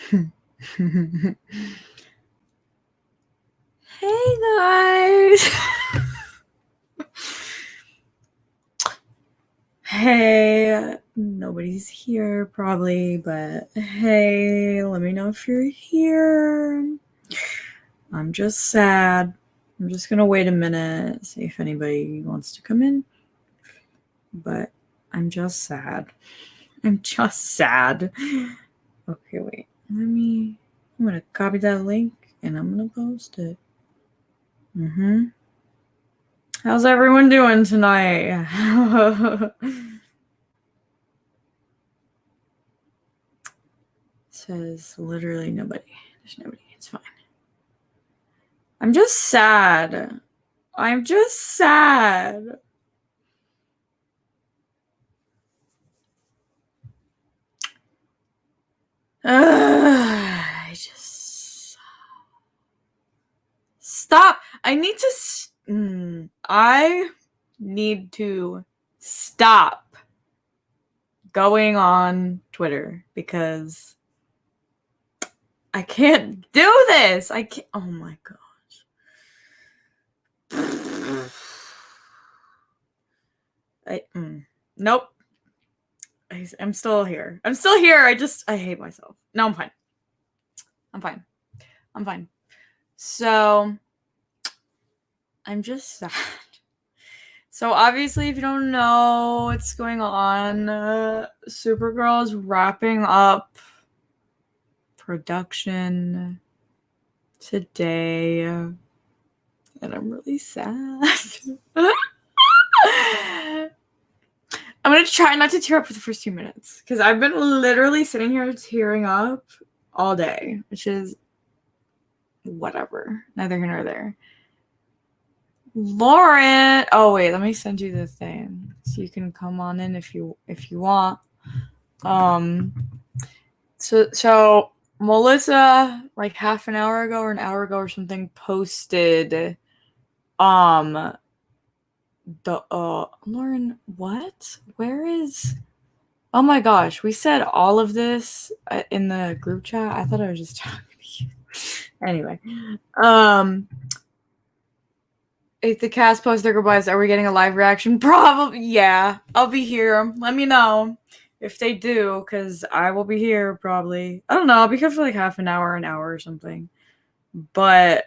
Hey guys. Hey, nobody's here probably, but hey, let me know if you're here. I'm just sad. I'm just gonna wait a minute, see if anybody wants to come in. But I'm just sad. I'm just sad. Okay, wait. I'm gonna copy that link and I'm gonna post it. How's everyone doing tonight? Says literally nobody. There's nobody. It's fine. I'm just sad. I'm just sad. I just stop. I need to stop going on Twitter because I can't do this. I can't. Oh my gosh. Nope. I'm still here. I hate myself. No, I'm fine. So, I'm just sad. So, obviously, if you don't know what's going on, Supergirl is wrapping up production today. And I'm really sad. I'm going to try not to tear up for the first 2 minutes because I've been literally sitting here tearing up all day, which is whatever. Neither here nor there. Lauren. Oh, wait. Let me send you the thing so you can come on in if you want. So Melissa, like half an hour ago or an hour ago or something, posted Lauren, what? Where is? Oh my gosh, we said all of this in the group chat. I thought I was just talking to you. Anyway, if the cast posts their goodbyes, are we getting a live reaction? Probably, yeah. I'll be here. Let me know if they do, because I will be here probably. I don't know. I'll be here for like half an hour or something. But,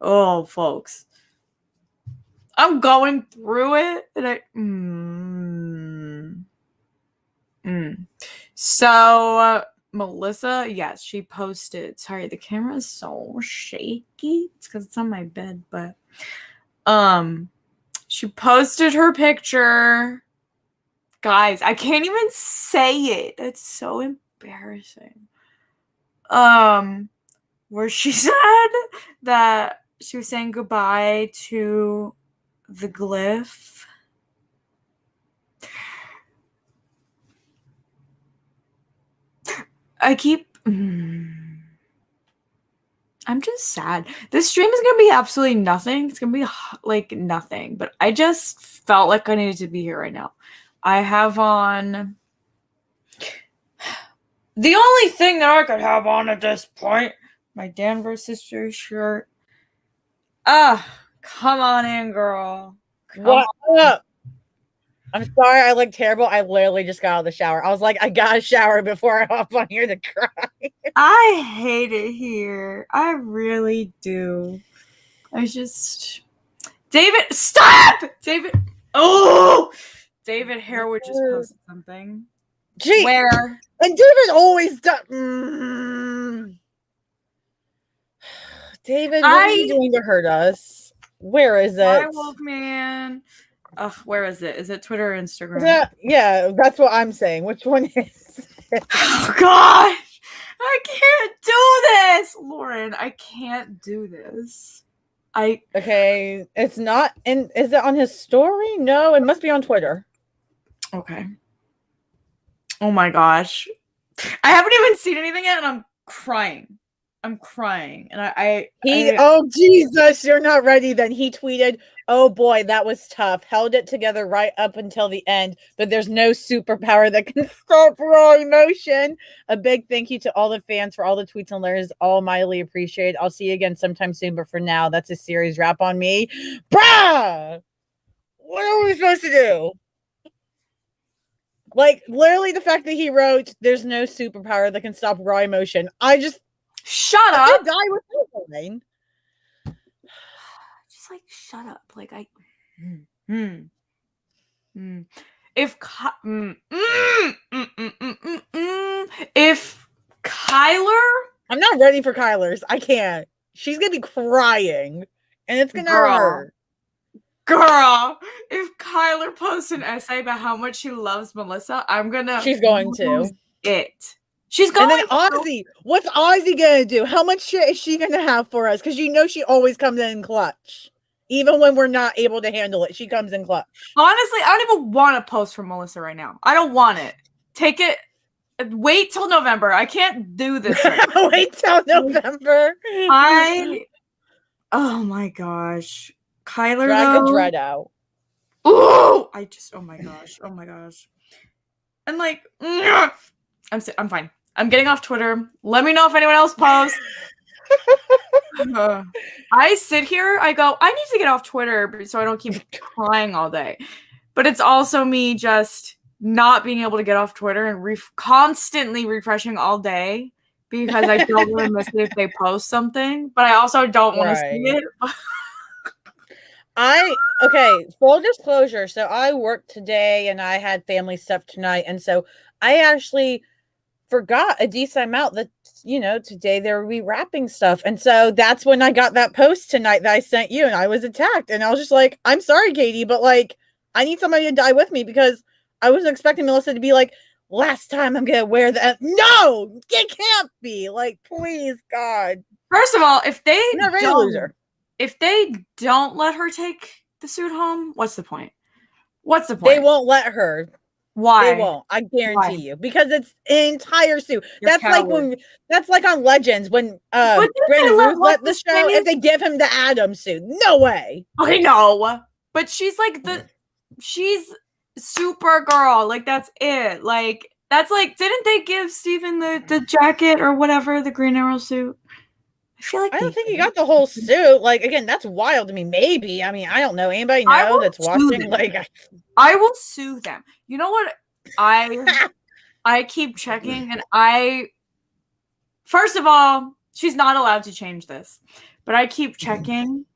oh, folks. I'm going through it. And So, Melissa, yes, she posted. Sorry, the camera is so shaky. It's because it's on my bed, but she posted her picture. Guys, I can't even say it. It's so embarrassing. Where she said that she was saying goodbye to the glyph. I'm just sad. This stream is going to be absolutely nothing. It's going to be like nothing, but I just felt like I needed to be here right now. I have on the only thing that I could have on at this point, my Danvers Sisters shirt. Come on in, girl. What up? I'm sorry I look terrible. I literally just got out of the shower. I was like, I got a shower before I hop on here to cry. I hate it here. I really do. David, stop! David Harewood just posted something. Gee, where? And David always does. David, what are you doing to hurt us? Where is it? Hi, Wolfman. Where is it? Is it Twitter or Instagram? Yeah, that's what I'm saying. Which one is it? Oh, gosh! I can't do this! Lauren, I can't do this. Okay, it's not in. Is it on his story? No, it must be on Twitter. Okay. Oh my gosh. I haven't even seen anything yet and I'm crying. I'm crying, and Oh Jesus, you're not ready then. He tweeted, "Oh boy, that was tough. Held it together right up until the end, but there's no superpower that can stop raw emotion. A big thank you to all the fans for all the tweets and letters. All mightily appreciated. I'll see you again sometime soon, but for now, that's a series wrap on me. Bruh! What are we supposed to do? Like, literally the fact that he wrote, there's no superpower that can stop raw emotion. Shut up. Die with something. Just like shut up. Like if if Kyler, I'm not ready for Kyler's. I can't. She's gonna be crying, and it's gonna hurt. Girl, if Kyler posts an essay about how much she loves Melissa, she's going to. She's going. And then Ozzy, what's Ozzy gonna do? How much shit is she gonna have for us? Because she always comes in clutch. Even when we're not able to handle it, she comes in clutch. Honestly, I don't even want to post for Melissa right now. I don't want it. Take it. Wait till November. I can't do this. Right Wait till November. Oh my gosh. Kyler, drag the dread out. Ooh! Oh my gosh. And like, I'm fine. I'm getting off Twitter. Let me know if anyone else posts. I sit here, I go, I need to get off Twitter so I don't keep crying all day. But it's also me just not being able to get off Twitter and constantly refreshing all day because I don't really miss it if they post something. But I also don't want to see it. Okay, full disclosure. So I worked today and I had family stuff tonight. And so I actually forgot a decent amount that, today there would be wrapping stuff. And so that's when I got that post tonight that I sent you and I was attacked. And I was just like, I'm sorry, Katie, but like, I need somebody to die with me because I wasn't expecting Melissa to be like, last time I'm going to wear that. No, it can't be. Like, please, God. First of all, if they I'm not ready to lose her. If they don't let her take the suit home, what's the point? They won't let her. Why? They won't. I guarantee you. Because it's an entire suit. That's like on Legends when Brandon Ruth let the show if they give him the Adam suit. No way. Okay, no. But she's like she's Supergirl. Like that's it. Like that's like didn't they give Steven the jacket or whatever, the Green Arrow suit? I feel like I don't think he got the whole suit. Like, again, that's wild to me. Maybe. I mean, I don't know. Anybody know that's watching? Like, I will sue them. You know what? I keep checking, and first of all, she's not allowed to change this, but I keep checking.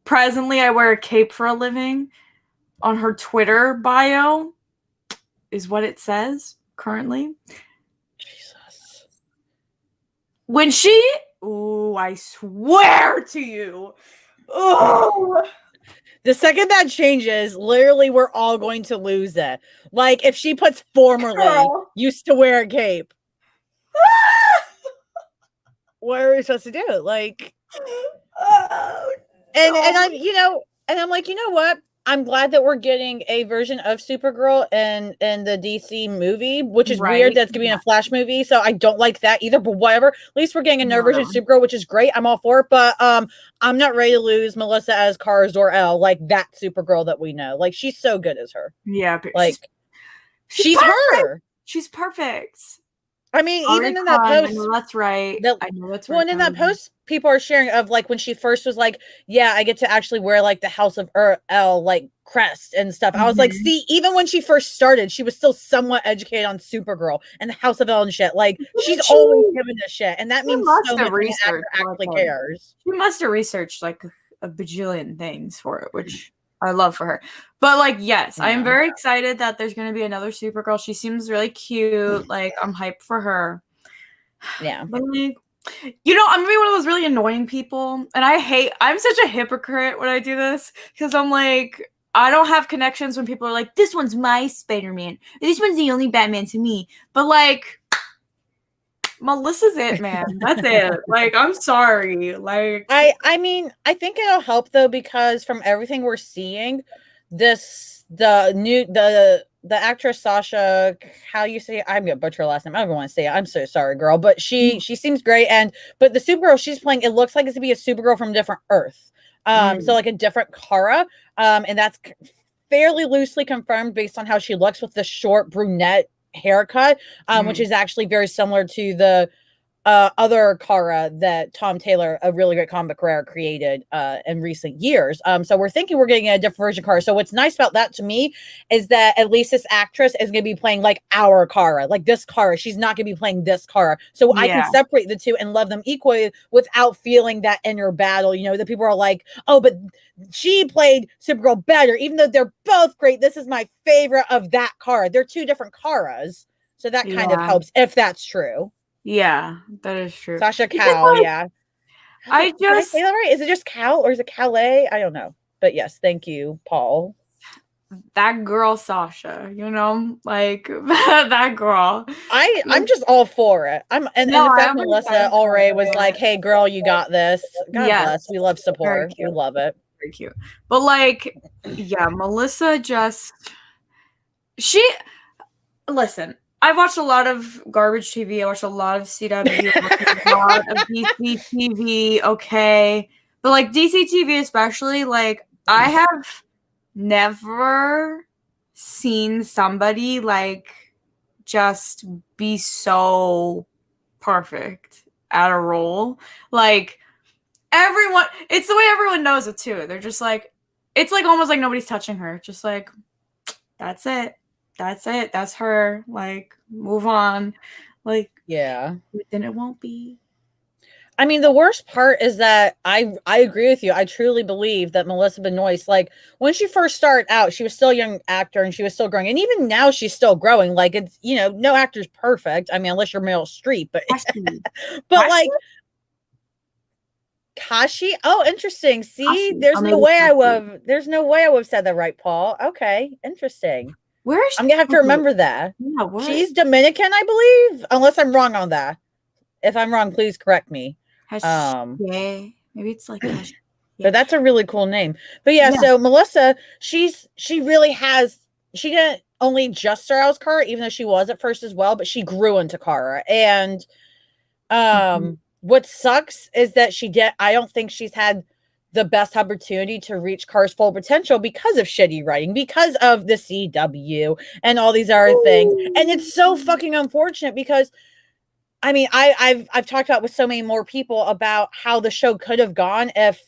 Presently, I wear a cape for a living. On her Twitter bio is what it says currently. Jesus. When I swear to you. Oh, the second that changes, literally, we're all going to lose it. Like, if she puts formerly used to wear a cape, what are we supposed to do? Like, and I'm like, you know what? I'm glad that we're getting a version of Supergirl in the DC movie, which is weird that's going to be in a Flash movie. So I don't like that either, but whatever. At least we're getting another version of Supergirl, which is great. I'm all for it, but I'm not ready to lose Melissa as Kara Zor-El, like that Supergirl that we know. Like, she's so good as her. Yeah. Like, she's her. She's perfect. I mean, even in that post, I know that's right. I know that's right. Well, in that post, people are sharing of like when she first was like, "Yeah, I get to actually wear like the House of El like crest and stuff." I was like, "See, even when she first started, she was still somewhat educated on Supergirl and the House of El and shit. Like, she's always given a shit, and that means so much when the actor actually cares." She must have researched like a bajillion things for it, which I love for her. But like, yes, I am very excited that there's going to be another Supergirl. She seems really cute. Like, I'm hyped for her. Yeah. But like, I'm gonna be one of those really annoying people. And I'm such a hypocrite when I do this. Because I'm like, I don't have connections when people are like, this one's my Spider-Man. This one's the only Batman to me. But like, Melissa's it, man. That's it. Like, I'm sorry. Like, I mean, I think it'll help though, because from everything we're seeing, the the actress Sasha, how you say it? I'm gonna butcher her last name. I don't want to say it. I'm so sorry, girl. But she seems great. But the Supergirl she's playing, it looks like it's gonna be a Supergirl from a different Earth. So like a different Kara. And that's fairly loosely confirmed based on how she looks with the short brunette haircut, which is actually very similar to the other Kara that Tom Taylor, a really great comic writer, created in recent years. So we're thinking we're getting a different version of Kara. So what's nice about that to me is that at least this actress is going to be playing like our Kara, like this Kara. She's not going to be playing this Kara. So I can separate the two and love them equally without feeling that inner battle. You know, that people are like, oh, but she played Supergirl better, even though they're both great. This is my favorite of that Kara. They're two different Karas. So that kind of helps if that's true. Yeah, that is true. Sasha Cal, yeah. Did I say that right? Is it just Cal or is it Calais? I don't know. But yes, thank you, Paul. That girl Sasha, you know, like that girl. I'm just all for it. And the fact Melissa already was like, hey girl, you got this. God bless. We love support. We love it. Very cute. But like, yeah, Melissa listen, I've watched a lot of garbage TV. I watched a lot of CW, a lot of DC TV. Okay. But like DC TV especially, like I have never seen somebody like just be so perfect at a role. Like everyone, it's the way everyone knows it too. They're just like, it's like almost like nobody's touching her. Just like, that's it. That's it. That's her. Like, move on. Like, yeah. Then it won't be. I mean, the worst part is that I agree with you. I truly believe that Melissa Benoist, like when she first started out, she was still a young actor and she was still growing. And even now she's still growing. Like it's, you know, no actor's perfect. I mean, unless you're Meryl Streep, but like Kashi. Oh, interesting. See, Kashi. there's no way I would have said that right, Paul. Okay, interesting. Where is she? I'm gonna have to remember that. Yeah, she's Dominican, I believe, unless I'm wrong on that. If I'm wrong, please correct me. Yeah, maybe it's like Kashi. But that's a really cool name. But yeah, so Melissa, she didn't only just start out as Kara, even though she was at first as well, but she grew into Kara. And what sucks is that I don't think she's had the best opportunity to reach Kara's full potential because of shitty writing, because of the CW and all these other things. And it's so fucking unfortunate because I mean, I've talked about with so many more people about how the show could have gone if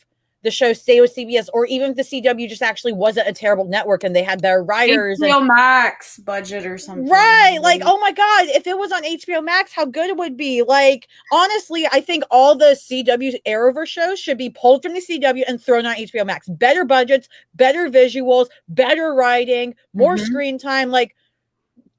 the show stayed with CBS, or even if the CW just actually wasn't a terrible network and they had their writers HBO Max budget or something. Right. Like, oh my God, if it was on HBO Max, how good it would be. Like, honestly, I think all the CW Arrowverse shows should be pulled from the CW and thrown on HBO Max. Better budgets, better visuals, better writing, more screen time. Like,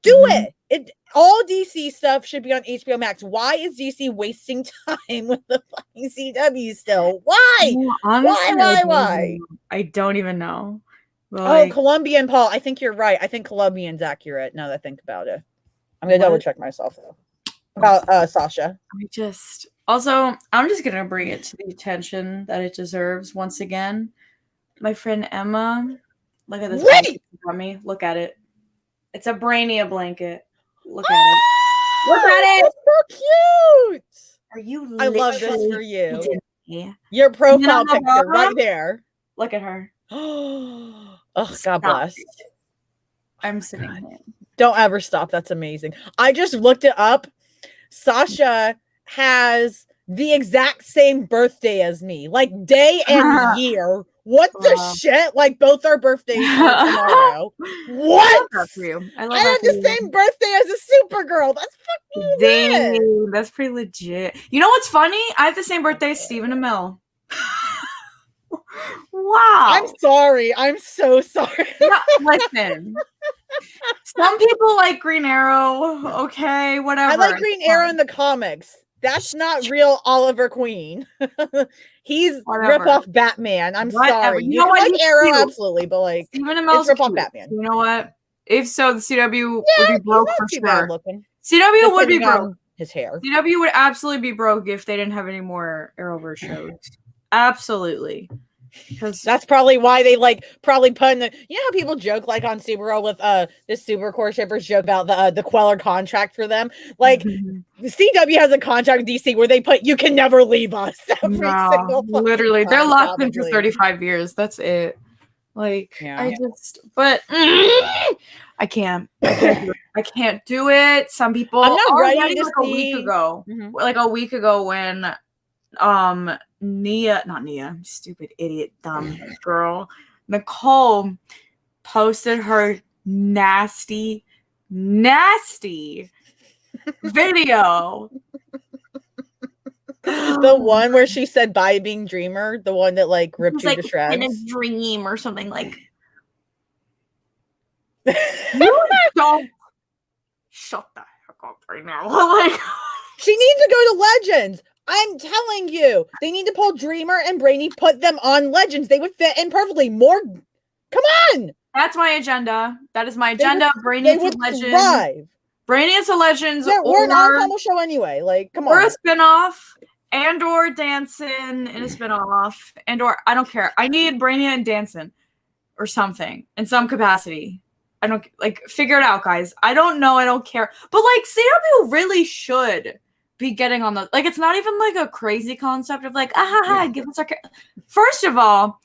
do it. All DC stuff should be on HBO Max. Why is DC wasting time with the fucking CW still? Why? Honestly, why? I don't even know. Like, Colombian, Paul. I think you're right. I think Colombian's accurate now that I think about it. I'm gonna double check myself though. About Sasha. I'm just gonna bring it to the attention that it deserves once again. My friend Emma, look at this blanket on me. Look at it. It's a Brainia blanket. Look at it. Look at it. It's so cute. Are you? I love this for you. Your profile picture right there. Look at her. Oh, God bless. I'm sitting here. Don't ever stop. That's amazing. I just looked it up. Sasha has the exact same birthday as me, like day and year. What the shit? Like both our birthdays are tomorrow. What? I have the same birthday as a Supergirl. That's fucking dang. That's pretty legit. You know what's funny? I have the same birthday as Stephen Amell. Wow. I'm sorry. I'm so sorry. No, listen. Some people like Green Arrow. Okay, whatever. I like Green Arrow in the comics. That's not real Oliver Queen. He's rip off Batman. I'm sorry. You know what? Like Arrow, absolutely, but like Stephen Amell's rip off Batman. You know what? If so, the CW would be broke for sure. CW would be broke. His hair. CW would absolutely be broke if they didn't have any more Arrowverse shows. Absolutely. Because That's probably why they probably put in the, how people joke on Supergirl with the Supercore shippers joke about the Queller contract for them. Like the CW has a contract with DC where they put "you can never leave us" every single literally time, they're locked in for probably. 35 years. That's it. Like Yeah. I can't do it. I can't do it. Some people I'm not ready already to like see. a week ago. Like a week ago when not Nia, stupid idiot dumb girl, Nicole posted her nasty video. The one where she said "bye being dreamer," the one that ripped you to shreds. In a dream or something like. You don't shut the heck up right now. Like, she needs to go to Legends. I'm telling you, they need to pull Dreamer and Brainy, put them on Legends. They would fit in perfectly. More, come on. That's my agenda. That is my agenda. Brainy into Legends. Thrive. Brainy into Legends. Yeah, we're an ensemble show anyway. Like, come on. Or a spinoff. And/or dancing in a spinoff. And/or I don't care. I need Brainy and dancing or something in some capacity. I don't figure it out, guys. I don't know. I don't care. But CW really should be getting on the it's not even a crazy concept of give us our First of all,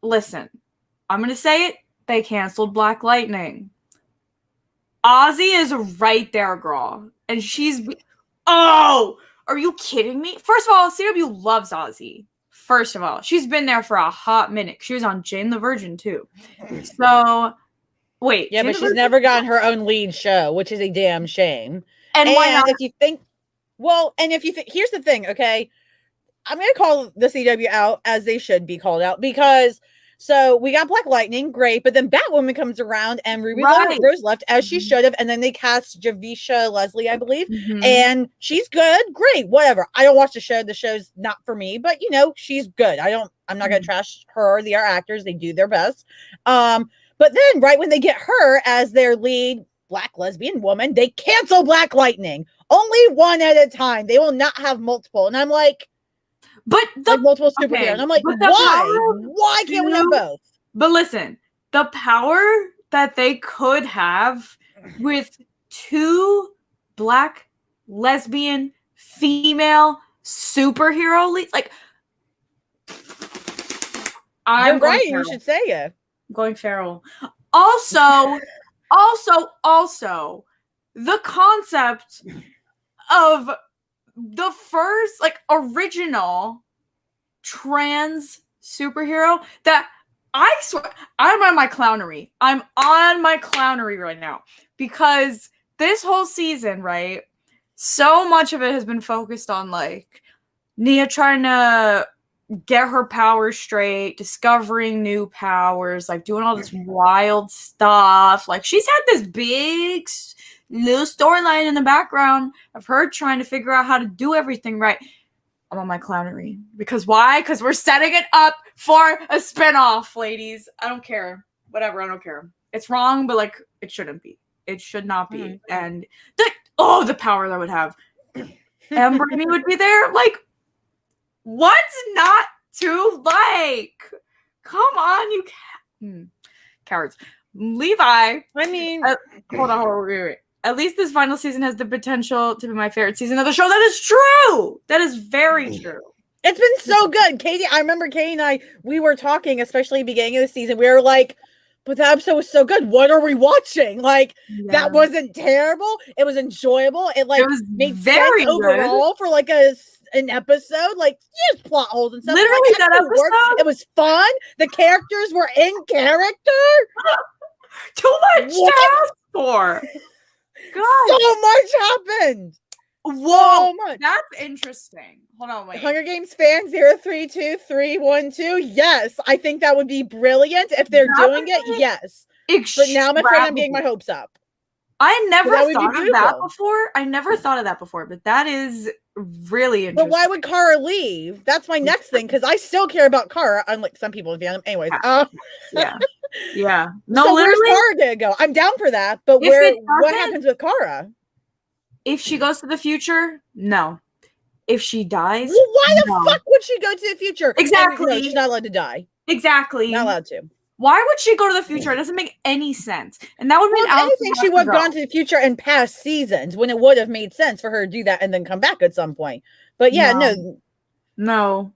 listen, I'm gonna say it. They canceled Black Lightning. Ozzy is right there, girl, and she's are you kidding me? First of all, CW loves Ozzy. First of all, she's been there for a hot minute. She was on Jane the Virgin too. So wait, yeah, but she's never gotten her own lead show, which is a damn shame. And why not? If you think, here's the thing, okay? I'm gonna call the CW out as they should be called out because so we got Black Lightning, great, but then Batwoman comes around and Ruby Rose left as she should have, and then they cast Javisha Leslie, I believe, and she's good, great, whatever. I don't watch the show. The show's not for me, but she's good. I'm not gonna trash her or the actors. They do their best. But then right when they get her as their lead Black lesbian woman, they cancel Black Lightning. Only one at a time. They will not have multiple. And I'm like, but multiple superheroes. And I'm like, why? Why can't we have both? But listen, the power that they could have with two Black lesbian female superhero leads, I'm right. You should say it. Going feral. Also, the concept of the first original trans superhero that I swear I'm on my clownery. I'm on my clownery right now because this whole season, right? So much of it has been focused on Nia trying to get her powers straight, discovering new powers, doing all this wild stuff. She's had this big little storyline in the background of her trying to figure out how to do everything right. I'm on my clownery. Because why? Because we're setting it up for a spinoff, ladies. I don't care. Whatever, I don't care. It's wrong, but it shouldn't be. It should not be. And the power that would have. And Brittany would be there. What's not to like? Come on, you cowards. Levi. I mean, hold on, wait. At least this final season has the potential to be my favorite season of the show. That is true. That is very true. It's been so good. Katie, I remember Katie and I, we were talking, especially beginning of the season. We were like, but that episode was so good. What are we watching? That wasn't terrible. It was enjoyable. It was made very sense overall for an episode. Yes, plot holes and stuff. Literally that episode. Worked. It was fun. The characters were in character. Too much to ask for. God. So much happened. Whoa, so much. That's interesting. Hold on, wait. Hunger Games fan 032312. Yes, I think that would be brilliant if they're doing it. Yes, but now I'm afraid I'm getting my hopes up. I never thought of that before. I never thought of that before, but that is really interesting. But why would Kara leave? That's my next thing because I still care about Kara, unlike some people in fandom. Anyways, yeah. No, so literally, where's Kara gonna go? I'm down for that, but what happens with Kara? If she goes to the future, no. if she dies, well, why the no. fuck would she go to the future? Exactly. And no, she's not allowed to die. Exactly. Not allowed to. Why would she go to the future? It doesn't make any sense. And that would mean Well, if Alex anything, she would have gone to the future in past seasons when it would have made sense for her to do that and then come back at some point. But yeah, no.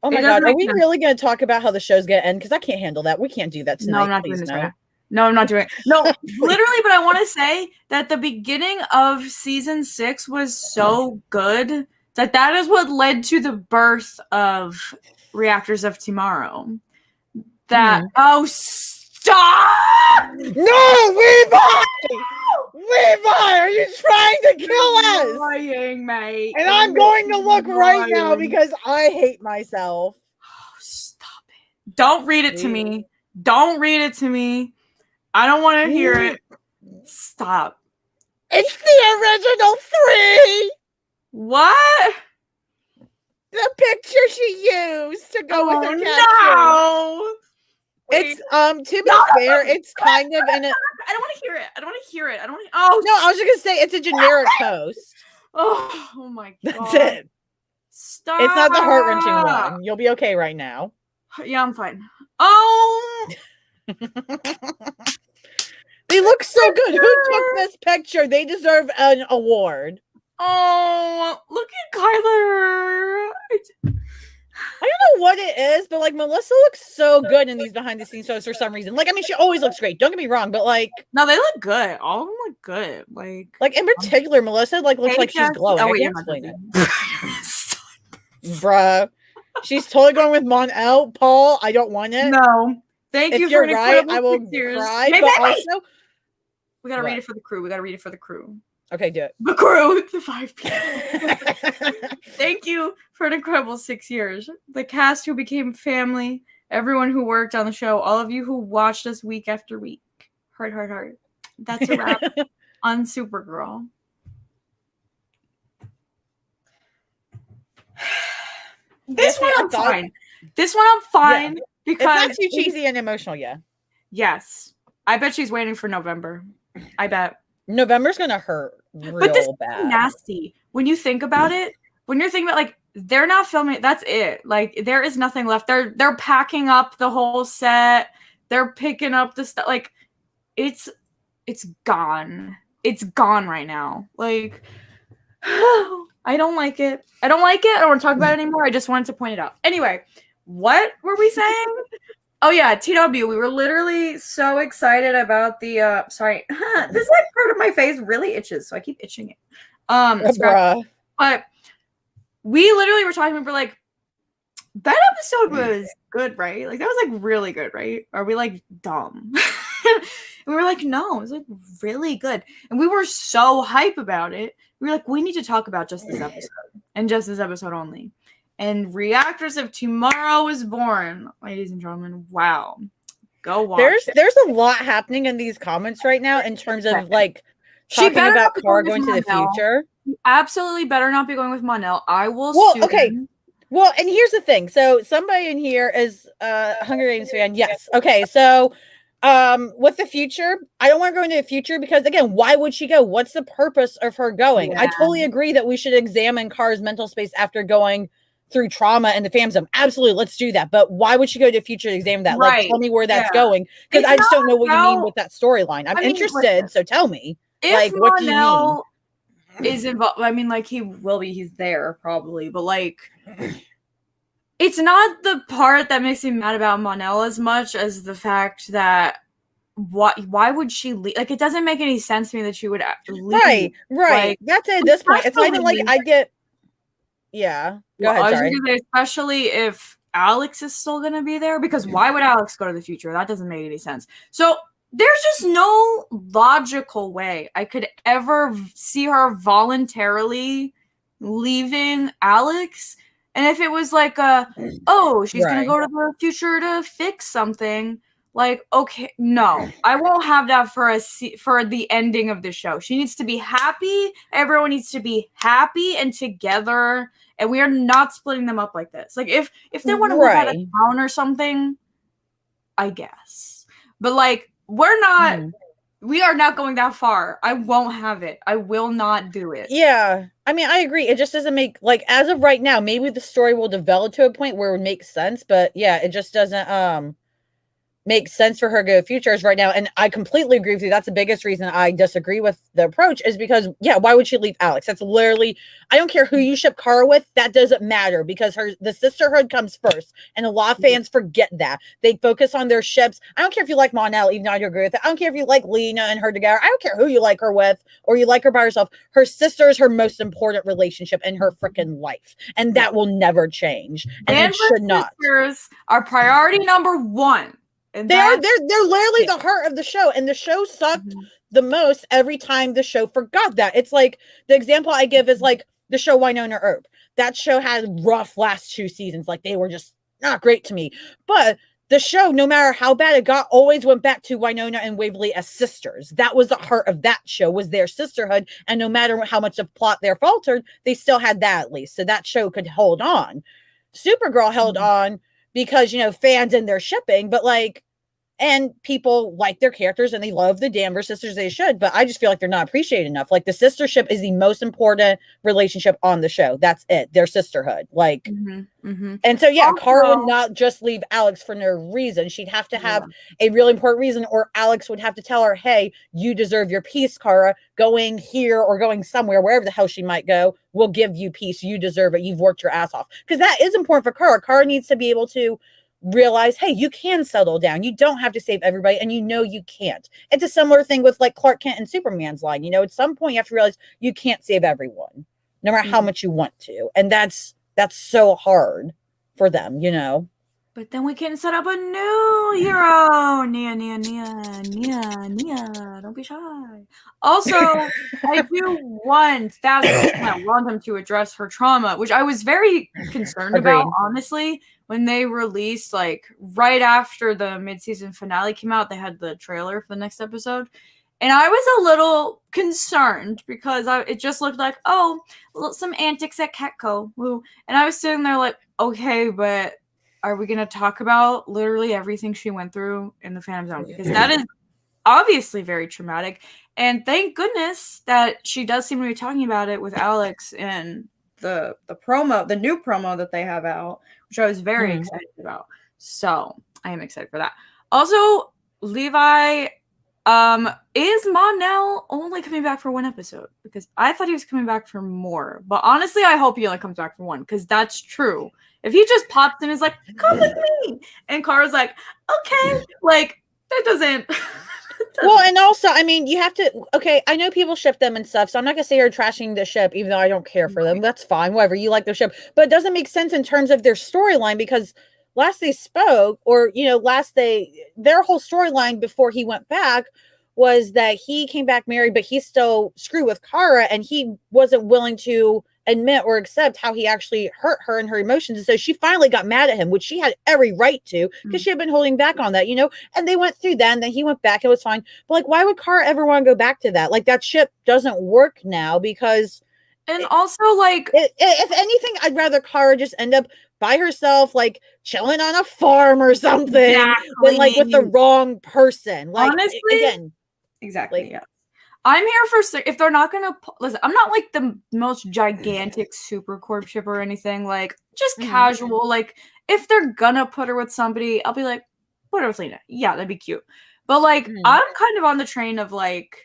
Oh my god, are we really going to talk about how the show's going to end? Because I can't handle that. We can't do that tonight. No, I'm not doing this right now. No, I'm not doing it. No, literally, but I want to say that the beginning of season 6 was so good that is what led to the birth of Reactors of Tomorrow. Oh, stop! No, Levi! Levi, are you trying to kill us? Lying, mate. And I'm going to look right now because I hate myself. Oh, stop it. Don't read it to me. Don't read it to me. I don't want to hear it. Stop. It's the original 3. What? The picture she used to go with her caption. No. It's to be fair, it's kind of in a. I don't want to hear it. I don't want to hear it. I don't want to. Oh no, I was just gonna say it's a generic post. Oh my god. That's it. Stop. It's not the heart-wrenching one. You'll be okay right now. Yeah, I'm fine. Oh. They look so good. Who took this picture? They deserve an award. Oh, look at Kyler. I don't know what it is, but like Melissa looks so good in these behind the scenes photos for some reason. Like, I mean, she always looks great. Don't get me wrong, but like, no, they look good. All of them look good. Like in particular, Melissa looks like she's glowing. I can't explain it. Bruh, she's totally going with Mon-El. Paul, I don't want it. No, thank you. If you're right, I will cry. But also, we gotta read it for the crew. We gotta read it for the crew. Okay, do it. The crew, the 5 people. Thank you for an incredible 6 years. The cast who became family, everyone who worked on the show, all of you who watched us week after week. Heart, heart, heart. That's a wrap on Supergirl. This one I'm fine. This one I'm fine because it's not too cheesy and emotional, yeah. Yes. I bet she's waiting for November. I bet. November's gonna hurt real but this bad. Is nasty. When you think about it, when you're thinking about like they're not filming, that's it. Like there is nothing left. They're packing up the whole set. They're picking up the stuff. Like it's gone. It's gone right now. Like I don't like it. I don't like it. I don't want to talk about it anymore. I just wanted to point it out. Anyway, what were we saying? Oh yeah, TW. We were literally so excited about the sorry. This like part of my face really itches, so I keep itching it. But we literally were talking about like that episode was good, right? Like that was like really good, right? Are we like dumb? And we were like, no, it was like really good. And we were so hype about it. We were like, we need to talk about just this episode and just this episode only. And Reactors of Tomorrow was born, ladies and gentlemen. Wow. Go watch There's a lot happening in these comments right now in terms of like talking about Kara going to the future. You absolutely better not be going with Mon-El. I will sue them. Well, and here's the thing. So somebody in here is a Hunger Games fan. Yes. Okay. So with the future, I don't want to go into the future because again, why would she go? What's the purpose of her going? Yeah. I totally agree that we should examine Kara's mental space after going through trauma and the fam zone. Absolutely, let's do that. But why would she go to the future to examine that? Right. Like, tell me where that's going. Because I just don't know what you mean with that storyline. I'm interested, so tell me. Like, what do you mean? Is involved. I mean, like, he will be. He's there probably, but like, it's not the part that makes me mad about Mon-El as much as the fact that why would she leave? Like, it doesn't make any sense to me that she would leave. Right. Like, that's it at this point. It's not even like I get. Yeah. Go ahead. Sorry. Say, especially if Alex is still going to be there, because why would Alex go to the future? That doesn't make any sense. So there's just no logical way I could ever see her voluntarily leaving Alex. And if it was like she's going to go to the future to fix something, like, okay, no, I won't have that for the ending of the show. She needs to be happy. Everyone needs to be happy and together. And we are not splitting them up like this. Like, if they want to move out of town or something, I guess. But, like, we are not going that far. I won't have it. I will not do it. Yeah. I mean, I agree. It just doesn't make, like, as of right now, maybe the story will develop to a point where it would make sense, but yeah, it just doesn't makes sense for her to go futures right now. And I completely agree with you. That's the biggest reason I disagree with the approach is because, yeah, why would she leave Alex? That's literally, I don't care who you ship Kara with. That doesn't matter because the sisterhood comes first. And a lot of fans forget that. They focus on their ships. I don't care if you like Monel, even though I don't agree with it. I don't care if you like Lena and her together. I don't care who you like her with or you like her by herself. Her sister is her most important relationship in her freaking life. And that will never change. And it should not. Sisters are priority number one. And they're literally the heart of the show, and the show sucked the most every time the show forgot that. It's like the example I give is like the show Winona Earp. That show had rough last 2 seasons, like they were just not great to me. But the show, no matter how bad it got, always went back to Winona and Waverly as sisters. That was the heart of that show, was their sisterhood, and no matter how much of plot there faltered, they still had that at least, so that show could hold on. Supergirl held on because, you know, fans and their shipping, but like, and people like their characters and they love the Danvers sisters, they should, but I just feel like they're not appreciated enough. Like the sistership is the most important relationship on the show. That's it. Their sisterhood. Like, and so, yeah, Kara would not just leave Alex for no reason. She'd have to have a really important reason, or Alex would have to tell her, hey, you deserve your peace, Kara. Going here or going somewhere, wherever the hell she might go, will give you peace. You deserve it. You've worked your ass off. Because that is important for Kara. Kara needs to be able to realize, hey, you can settle down. You don't have to save everybody, and you know you can't. It's a similar thing with like Clark Kent and Superman's line. You know, at some point you have to realize you can't save everyone, no matter how much you want to. And that's so hard for them, you know. But then we can set up a new hero. Nia. Don't be shy. Also, I do 1,000% want them to address her trauma, which I was very concerned about, honestly. When they released, like, right after the mid-season finale came out, they had the trailer for the next episode. And I was a little concerned because it just looked like, oh, some antics at Catco. Woo. And I was sitting there like, okay, but are we going to talk about literally everything she went through in the Phantom Zone? Because that is obviously very traumatic. And thank goodness that she does seem to be talking about it with Alex in the promo, the new promo that they have out, which I was very excited about. So I am excited for that. Also, Levi, is Monel only coming back for 1 episode? Because I thought he was coming back for more. But honestly, I hope he only comes back for 1, because that's true. If he just pops in and is like, come with me, and Kara's like, okay, like, that doesn't... Well, and also, I mean, you have to, okay, I know people ship them and stuff, so I'm not going to say you're trashing the ship, even though I don't care for them. That's fine, whatever, you like their ship. But it doesn't make sense in terms of their storyline, because last they spoke, or, you know, their whole storyline before he went back was that he came back married, but he still screwed with Kara, and he wasn't willing to admit or accept how he actually hurt her and her emotions. And so she finally got mad at him, which she had every right to, because she had been holding back on that, you know, and they went through that, and then he went back. It was fine. But like, why would Kara ever want to go back to that? Like, that ship doesn't work now, because also, like, if anything, I'd rather Kara just end up by herself, like chilling on a farm or something, than like with the wrong person. Like, honestly, again, exactly. Like, yeah. I'm here for, if they're not gonna listen, I'm not like the most gigantic super corp ship or anything, like just casual. Like, if they're gonna put her with somebody, I'll be like, put her with Lena. Yeah, that'd be cute. But like, I'm kind of on the train of like,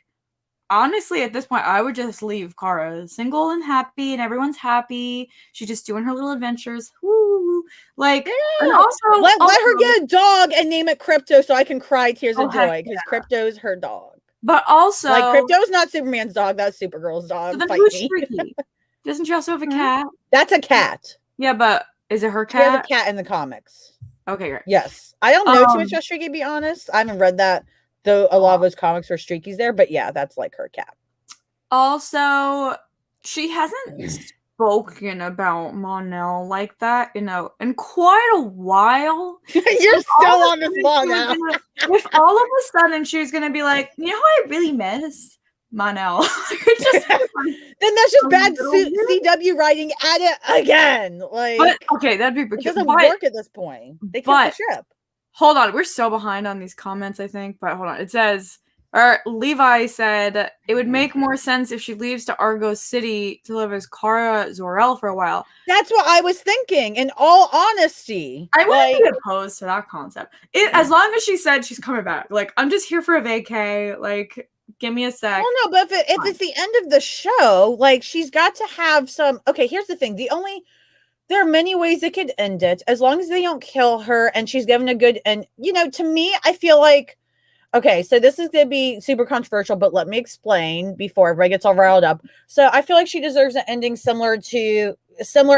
honestly, at this point, I would just leave Kara single and happy, and everyone's happy. She's just doing her little adventures. Woo! Like, and also let her get a dog and name it Crypto, so I can cry tears of joy, because Crypto's her dog. But also, like, Crypto's not Superman's dog, that's Supergirl's dog. So then who's Streaky? Doesn't she also have a cat? That's a cat. Yeah, but is it her cat? She has a cat in the comics. Okay, great. Yes. I don't know too much about Streaky, to be honest. I haven't read that, though a lot of those comics were Streaky's there, but yeah, that's like her cat. Also, she hasn't spoken about Monel like that in quite a while. You're still on this ball now. If all of a sudden she was gonna be like, you know who I really miss? Monel. Then that's just bad CW writing at it again. Like, but, okay, that'd be it doesn't work at this point. They cut the ship. Hold on, we're so behind on these comments, I think. But hold on, it says Or Levi said it would make more sense if she leaves to Argo City to live as Kara Zor-El for a while. That's what I was thinking, in all honesty. I wouldn't Like, be opposed to that concept. As long as she said she's coming back. Like, I'm just here for a vacay. Like, give me a sec. well, no, but if it's the end of the show, like, she's got to have some. Okay, here's the thing. There are many ways they could end it, as long as they don't kill her and she's given a good end. To me, I feel like, okay, so this is going to be super controversial, but let me explain before everybody gets all riled up. So I feel like she deserves an ending similar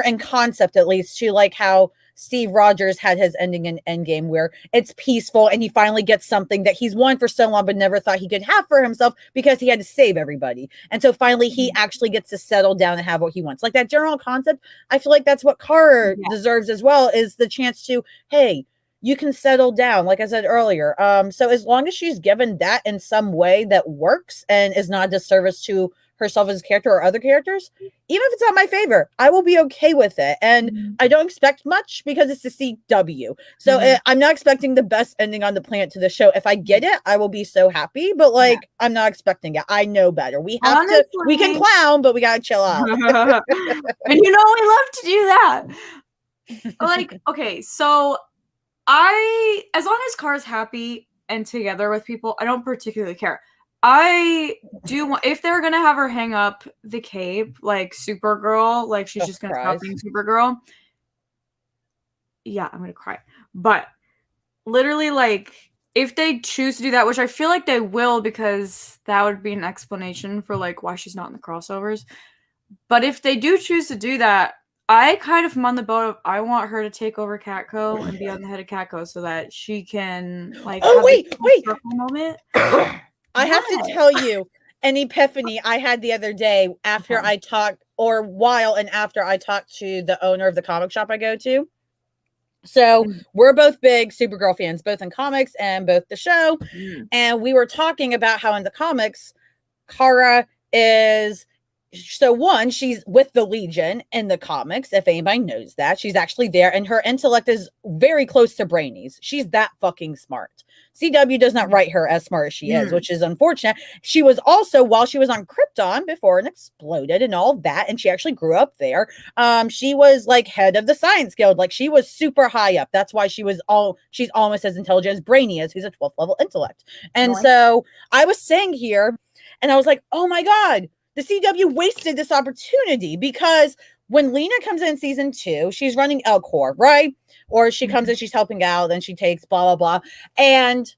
in concept, at least, to like how Steve Rogers had his ending in Endgame, where it's peaceful and he finally gets something that he's wanted for so long but never thought he could have for himself because he had to save everybody. And so finally he actually gets to settle down and have what he wants. Like that general concept, I feel like that's what Kara deserves as well, is the chance to, hey, you can settle down, like I said earlier. So as long as she's given that in some way that works and is not a disservice to herself as a character or other characters, even if it's not my favorite, I will be okay with it. And I don't expect much because it's the CW. So I'm not expecting the best ending on the planet to the show. If I get it, I will be so happy. But like, I'm not expecting it. I know better. We can clown, but we gotta chill out. And we love to do that. Like, okay, so as long as Kara's happy and together with people, I don't particularly care. I do want, if they're gonna have her hang up the cape like Supergirl, like she's just gonna stop being Supergirl. Yeah, I'm gonna cry. But literally, like, if they choose to do that, which I feel like they will, because that would be an explanation for like why she's not in the crossovers. But if they do choose to do that, I kind of am on the boat of I want her to take over Catco and be on the head of Catco so that she can like have wait. circle moment. I have to tell you an epiphany I had the other day after I talked, or while and after I talked to the owner of the comic shop I go to. So we're both big Supergirl fans, both in comics and both the show. And we were talking about how in the comics, Kara is, so one, she's with the Legion in the comics, if anybody knows that. She's actually there, and her intellect is very close to Brainy's. She's that fucking smart. CW does not write her as smart as she is, which is unfortunate. She was also, while she was on Krypton before it exploded and all of that, and she actually grew up there, she was like head of the Science Guild. Like, she was super high up. That's why she's almost as intelligent as Brainy is, who's a 12th level intellect. And so I was saying here, and I was like, oh my God, the CW wasted this opportunity, because when Lena comes in season 2, she's running Elcor, right? Or she comes in, she's helping out, and she takes blah, blah, blah. And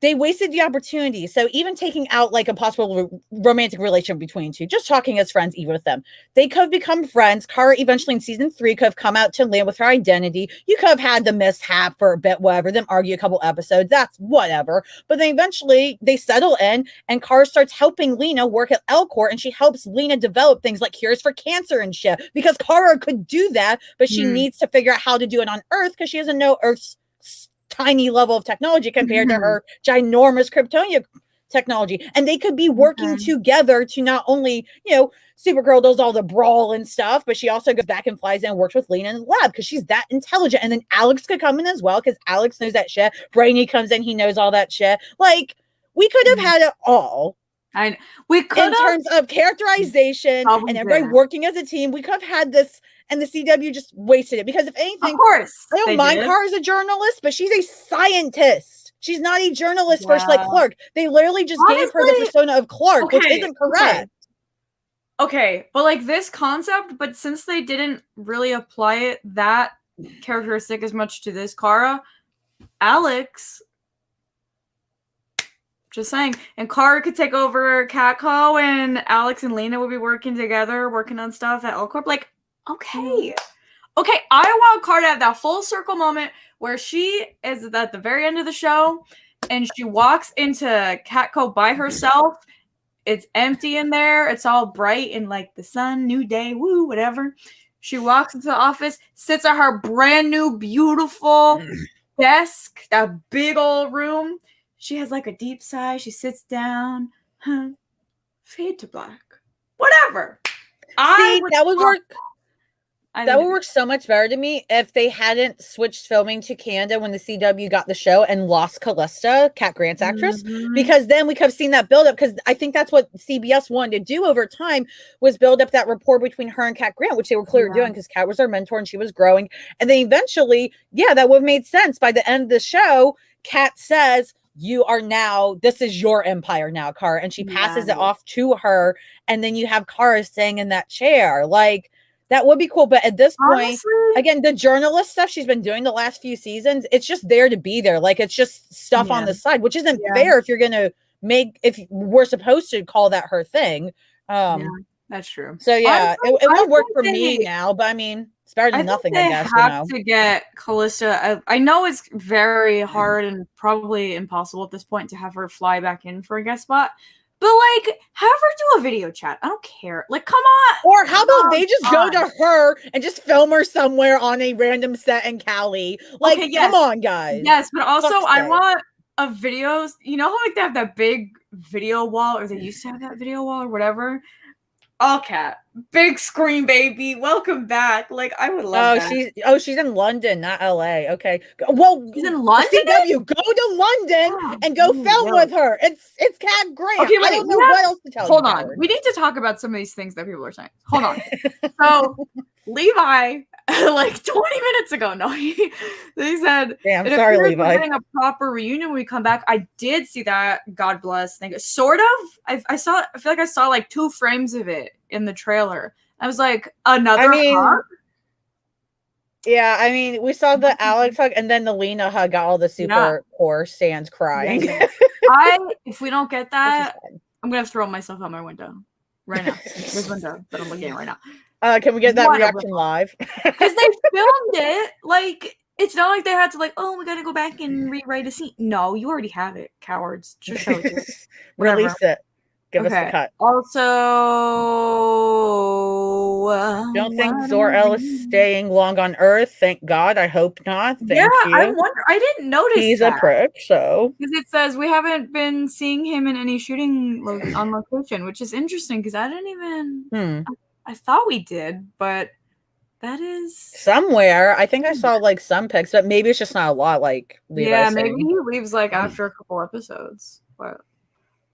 they wasted the opportunity. So even taking out like a possible romantic relationship between two, just talking as friends, even with them, they could have become friends. Kara eventually in season 3 could have come out to land with her identity. You could have had the mishap for a bit, whatever, them argue a couple episodes, that's whatever. But then eventually they settle in, and Kara starts helping Lena work at Elcor, and she helps Lena develop things like cures for cancer and shit, because Kara could do that, but she needs to figure out how to do it on Earth, because she doesn't know Earth's tiny level of technology compared to her ginormous Kryptonia technology. And they could be working together to not only, Supergirl does all the brawl and stuff, but she also goes back and flies in and works with Lena in the lab because she's that intelligent. And then Alex could come in as well because Alex knows that shit. Brainy comes in, he knows all that shit. Like, we could have had it all. We could, in terms of characterization and everybody working as a team. We could have had this, and the CW just wasted it, because if anything, of course, I don't mind Kara as a journalist, but she's a scientist. She's not a journalist first like Clark. They literally just gave her the persona of Clark, which isn't correct. Okay, but like this concept, but since they didn't really apply it that characteristic as much to this Kara, Alex, just saying, and Kara could take over Catco, and Alex and Lena would be working together, working on stuff at L-Corp. Like, okay, I want Kara to have that full circle moment where she is at the very end of the show, and she walks into Catco by herself. It's empty in there. It's all bright and like the sun, new day, woo, whatever. She walks into the office, sits at her brand new, beautiful desk, that big old room. She has like a deep sigh. She sits down. Fade to black. Whatever. See, that would work. That would work so much better to me if they hadn't switched filming to Canada when the CW got the show and lost Callista, Cat Grant's actress, because then we could have seen that build up, because I think that's what CBS wanted to do over time, was build up that rapport between her and Cat Grant, which they were clearly doing because Cat was her mentor and she was growing. And then eventually, that would have made sense. By the end of the show, Cat says, you are now, this is your empire now, Kara. And she passes it off to her. And then you have Kara staying in that chair. Like, that would be cool. But at this point, honestly, again, the journalist stuff she's been doing the last few seasons, it's just there to be there. Like, it's just stuff on the side, which isn't fair if you're going to if we're supposed to call that her thing. That's true. So, it would work for me now. But, I mean, it's better than nothing, I guess. They have to get Callista. I know it's very hard and probably impossible at this point to have her fly back in for a guest spot. But, like, have her do a video chat. I don't care. Like, come on. Or how about they just go to her and just film her somewhere on a random set in Cali? Like, come on, guys. Yes, but also I want a video. You know how, like, they have that big video wall, or they used to have that video wall or whatever? All Cat. Big screen, baby. Welcome back. Like, I would love that. She's in London, not LA. Okay. Well, she's in London? CW, go to London and go film with her. It's Cat Grant. Okay, I don't know what else to tell you. Hold on. We need to talk about some of these things that people are saying. Hold on. So, Levi, like 20 minutes ago, they said, damn, sorry, Levi. We're getting a proper reunion when we come back. I did see that. God bless. Sort of. I feel like I saw like 2 frames of it in the trailer. I was like, another hug? Yeah, I mean, we saw the Alex hug and then the Lena hug got all the super core stands crying. Yeah. If we don't get that, I'm going to throw myself out my window right now. This window that I'm looking at right now. Can we get that reaction live? Because they filmed it. Like, it's not like they had to, like, oh, we got to go back and rewrite a scene. No, you already have it, cowards. Just show it to us. Release it. Give us the cut. Also, don't think Zor-El is staying long on Earth. Thank God. I hope not. Thank you. I wonder. I didn't notice he's a prick. So because it says we haven't been seeing him in any shooting on location, which is interesting because I didn't even. I thought we did, but that is somewhere. I think I saw like some pics, but maybe it's just not a lot. Like maybe he leaves like after a couple episodes, but.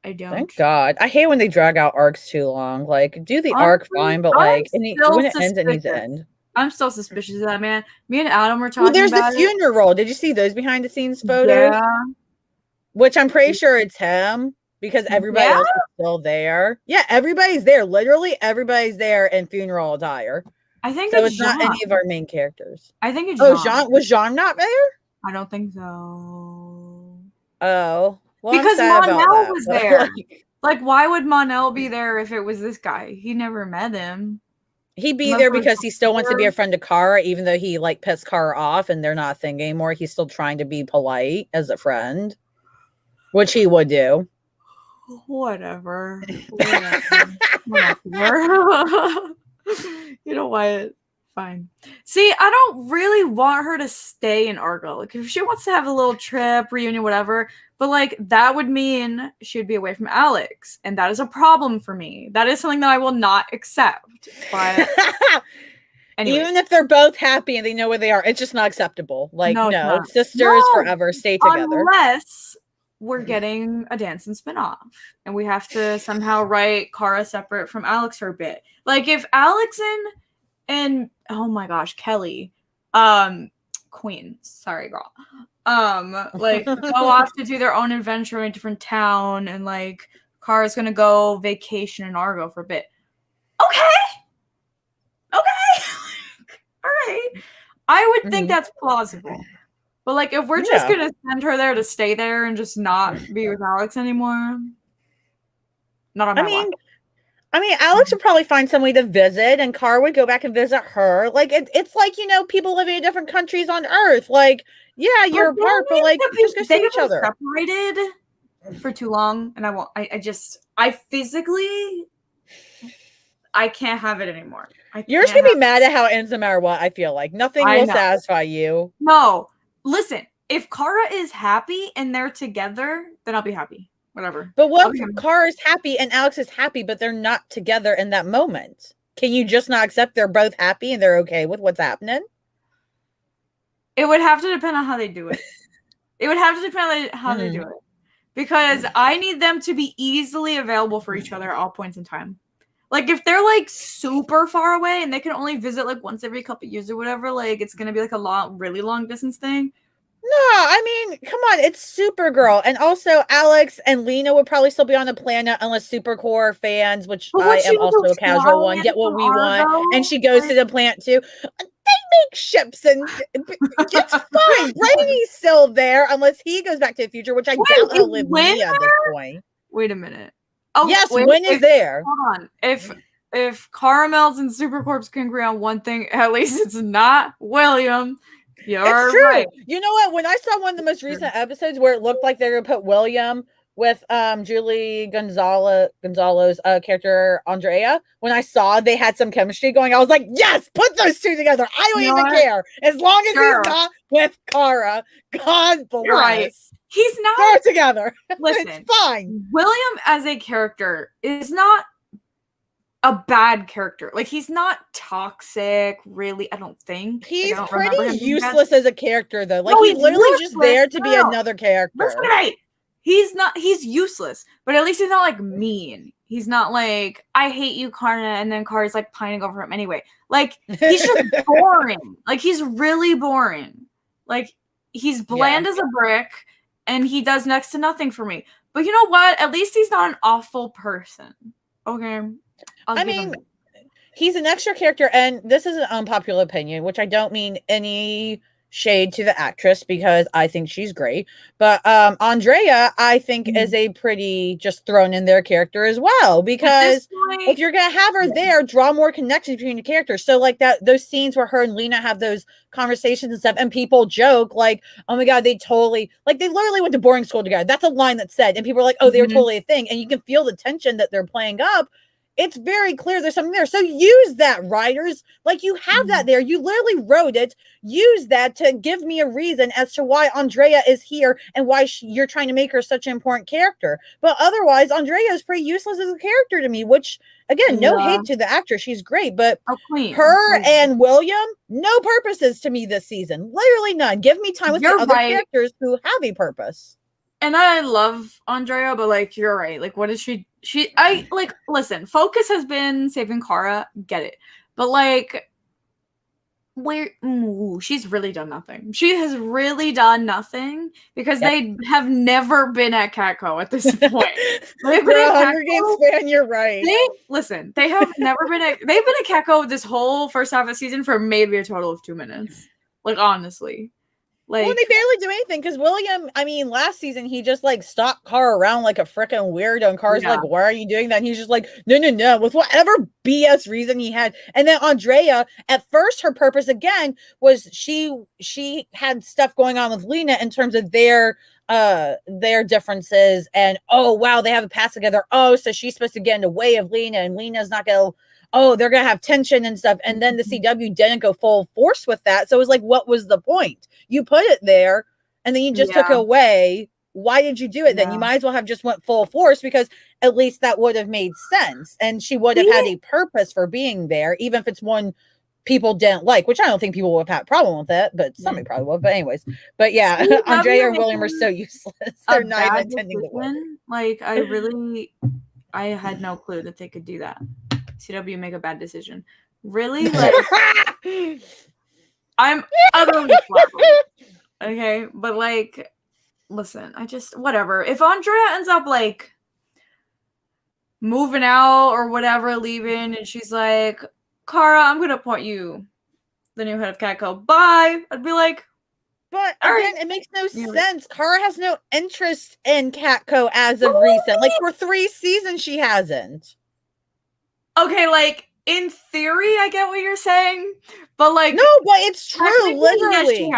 I don't. Thank God. I hate when they drag out arcs too long. Like, do the arc fine, but like, when it ends, it needs to end. I'm still suspicious of that, man. Me and Adam were talking about there's the funeral. Did you see those behind the scenes photos? Yeah. Which I'm pretty sure it's him because everybody else is still there. Yeah, everybody's there. Literally, everybody's there in funeral attire. I think so. It's not any of our main characters. I think it's Jean. Was Jean not there? I don't think so. Oh. Well, because Mon-El was there. Like, why would Mon-El be there if it was this guy? He never met him. He'd be there because he still wants to be a friend to Kara, even though he like pissed Kara off and they're not a thing anymore. He's still trying to be polite as a friend, which he would do. Whatever. You know what? Fine. See, I don't really want her to stay in Argo. Like, if she wants to have a little trip, reunion, whatever, but like that would mean she'd be away from Alex, and that is a problem for me. That is something that I will not accept. But even if they're both happy and they know where they are, it's just not acceptable. Like, no sisters forever, stay together. Unless we're getting a dancing spinoff, and we have to somehow write Kara separate from Alex for a bit. Like, if Alex and oh my gosh, Kelly, Queen, sorry girl, like go off to do their own adventure in a different town, and like Kara's gonna go vacation in Argo for a bit. Okay, all right, I would think that's plausible. But like, if we're just gonna send her there to stay there and just not be with Alex anymore, not on my watch. I mean, Alex would probably find some way to visit, and Kara would go back and visit her. Like, it's like, people living in different countries on Earth. Like, yeah, you're apart, but like, just go see each other. Separated for too long, and I won't. I physically, I can't have it anymore. You're just gonna be mad at how it ends no matter what. I feel like nothing will satisfy you. No, listen. If Kara is happy and they're together, then I'll be happy. Whatever. But what if Kara's happy and Alex is happy, but they're not together in that moment? Can you just not accept they're both happy and they're okay with what's happening? It would have to depend on how they do it. It would have to depend on how they do it. Because I need them to be easily available for each other at all points in time. Like, if they're, like, super far away and they can only visit, like, once every couple years or whatever, like, it's gonna be, like, a really long distance thing. No, I mean, come on, it's Supergirl. And also, Alex and Lena would probably still be on the planet unless Supercore fans, which But I would she am go also a casual one, get what from we want. Argo? And she goes to the plant too. They make ships and it's fine. Brainy's still there unless he goes back to the future, which I doubt he'll live me at this point. Wait a minute. Oh, yes, Wynn is there. Hold on. If Caramels and Supercorps can agree on one thing, at least it's not William. It's true. Right. You know what? When I saw one of the most recent episodes where it looked like they were going to put William with Julie Gonzalo's character Andrea, when I saw they had some chemistry going, I was like, yes, put those two together. I don't even care. As long as he's not with Kara. God bless. You're right. He's not. Throw it together. Listen, it's fine. William as a character is not a bad character. Like, he's not toxic, really, I don't think. He's pretty useless as a character, though. Like, he's literally just there to be another character. Listen to me. He's useless, but at least he's not, like, mean. He's not like, I hate you, Karna, and then Kara's, like, pining over him anyway. Like, he's just boring. Like, he's really boring. Like, he's bland as a brick, and he does next to nothing for me. But you know what? At least he's not an awful person. Okay? I mean, he's an extra character, and this is an unpopular opinion, which I don't mean any shade to the actress because I think she's great. But Andrea, I think, is a pretty just thrown in there character as well. Because if you're gonna have her there, draw more connections between the characters. So like those scenes where her and Lena have those conversations and stuff, and people joke like, "Oh my god, they literally went to boarding school together." That's a line that's said, and people are like, "Oh, they were totally a thing," and you can feel the tension that they're playing up. It's very clear there's something there. So use that, writers. Like, you have that there. You literally wrote it. Use that to give me a reason as to why Andrea is here and why you're trying to make her such an important character. But otherwise, Andrea is pretty useless as a character to me, which, again, no hate to the actress. She's great. But her and William, no purposes to me this season. Literally none. Give me time with the other characters who have a purpose. And I love Andrea, but, like, you're right. Like, what is listen, focus has been saving Kara, get it. But, like, she's really done nothing. She has really done nothing because they have never been at Catco at this point. They've been at Hunger Games fan, you're right. They have never been they've been at Catco this whole first half of the season for maybe a total of 2 minutes. Like, honestly. Like, well, they barely do anything because William, I mean, last season he just like stopped Kara around like a freaking weirdo, and Kara's like, "Why are you doing that?" And he's just like, "No," with whatever BS reason he had. And then Andrea, at first, her purpose again was she had stuff going on with Lena in terms of their differences, and oh wow, they have a past together. Oh, so she's supposed to get in the way of Lena, and Lena's not gonna. Oh, they're going to have tension and stuff. And then the CW didn't go full force with that. So it was like, what was the point? You put it there and then you just took it away. Why did you do it then? You might as well have just went full force because at least that would have made sense. And she would have had a purpose for being there, even if it's one people didn't like, which I don't think people would have had a problem with it, but somebody probably would. But anyways, but yeah, Andrea and William are so useless. They're not even attending the win. Like, I had no clue that they could do that. CW make a bad decision. Really? Like, I'm utterly flabbergasted. Okay, but like, listen, whatever. If Andrea ends up like moving out or whatever, leaving, and she's like, Kara, I'm gonna appoint you the new head of Catco. Bye. I'd be like, but again, it makes no sense. Kara has no interest in Catco as of recent. Like, for 3 seasons, she hasn't. Okay, like, in theory, I get what you're saying, but like, no, but it's true, literally,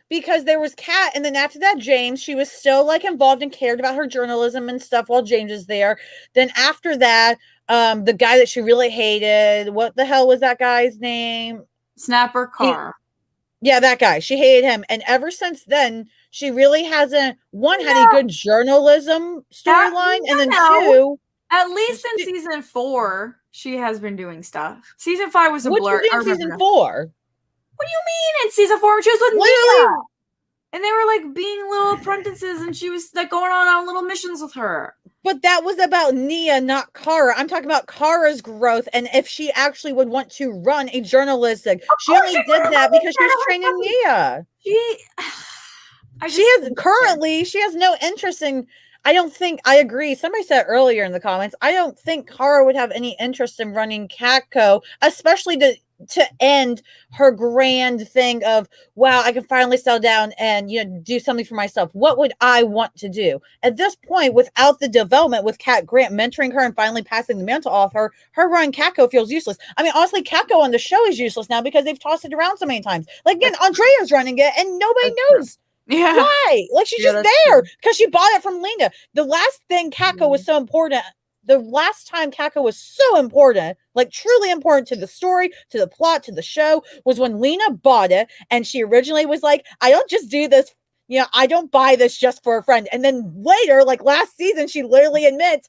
because there was Kat, and then after that, James. She was still like involved and cared about her journalism and stuff while James is there. Then after that, the guy that she really hated, what the hell was that guy's name? Snapper Carr. Yeah, that guy. She hated him, and ever since then, she really hasn't had a good journalism storyline, and then 2. At least in season 4, she has been doing stuff. Season 5 was a What blur. you I do in remember season that. 4? What do you mean in season 4 when she was with Literally, Mia? And they were like being little apprentices and she was like going on little missions with her. but that was about Nia, not Kara. I'm talking about Kara's growth and if she actually would want to run a journalistic. She only did that because she was training Nia. She has no interest in. I don't think, I agree. Somebody said earlier in the comments, I don't think Kara would have any interest in running Catco, especially to end her grand thing of, wow, I can finally settle down and, you know, do something for myself. What would I want to do at this point without the development with Cat Grant mentoring her and finally passing the mantle off her running Catco feels useless. I mean, honestly, Catco on the show is useless now because they've tossed it around so many times. Like, again, Andrea's running it and nobody knows. Yeah. Why? Like, she's just there because she bought it from Lena. The last thing Catco was so important. The last time Catco was so important, like truly important to the story, to the plot, to the show, was when Lena bought it. And she originally was like, I don't just do this, you know, I don't buy this just for a friend. And then later, like last season, she literally admits,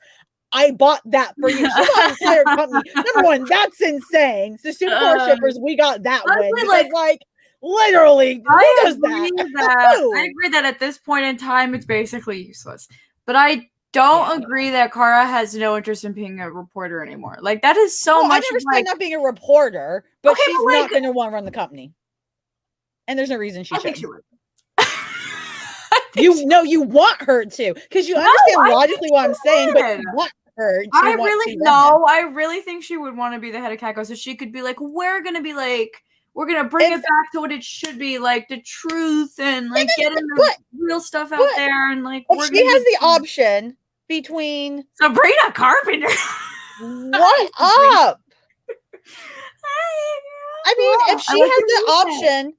I bought that for you. She bought an entire company. Number one, that's insane. So Supergirl shippers, we got that win. Because, like literally, who does that? I agree that at this point in time, it's basically useless. But I don't agree that Kara has no interest in being a reporter anymore. Like, that is so much. I understand not being a reporter, but she's not going to want to run the company. And there's no reason she should. I think she would. You want her to, because you understand logically what I'm saying, but you want her to. I really think she would want to be the head of Catco, so she could be like, we're gonna bring it back to what it should be, like the truth and like getting the real stuff out there, and like if she has the option between Sabrina Carpenter. What up? I mean, if she has the option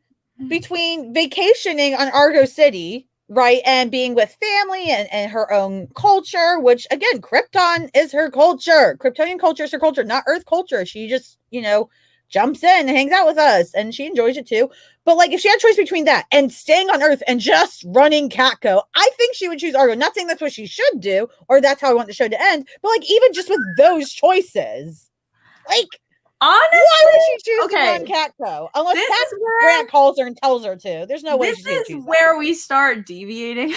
between vacationing on Argo City, right, and being with family and her own culture, which again, Krypton is her culture. Kryptonian culture is her culture, not Earth culture. She just, you know, jumps in and hangs out with us and she enjoys it too. But like, if she had a choice between that and staying on Earth and just running Catco, I think she would choose Argo. Not saying that's what she should do or that's how I want the show to end, but like, even just with those choices, like, honestly, why would she choose to run Catco? Unless Grant calls her and tells her to. There's no way. This is where we start deviating.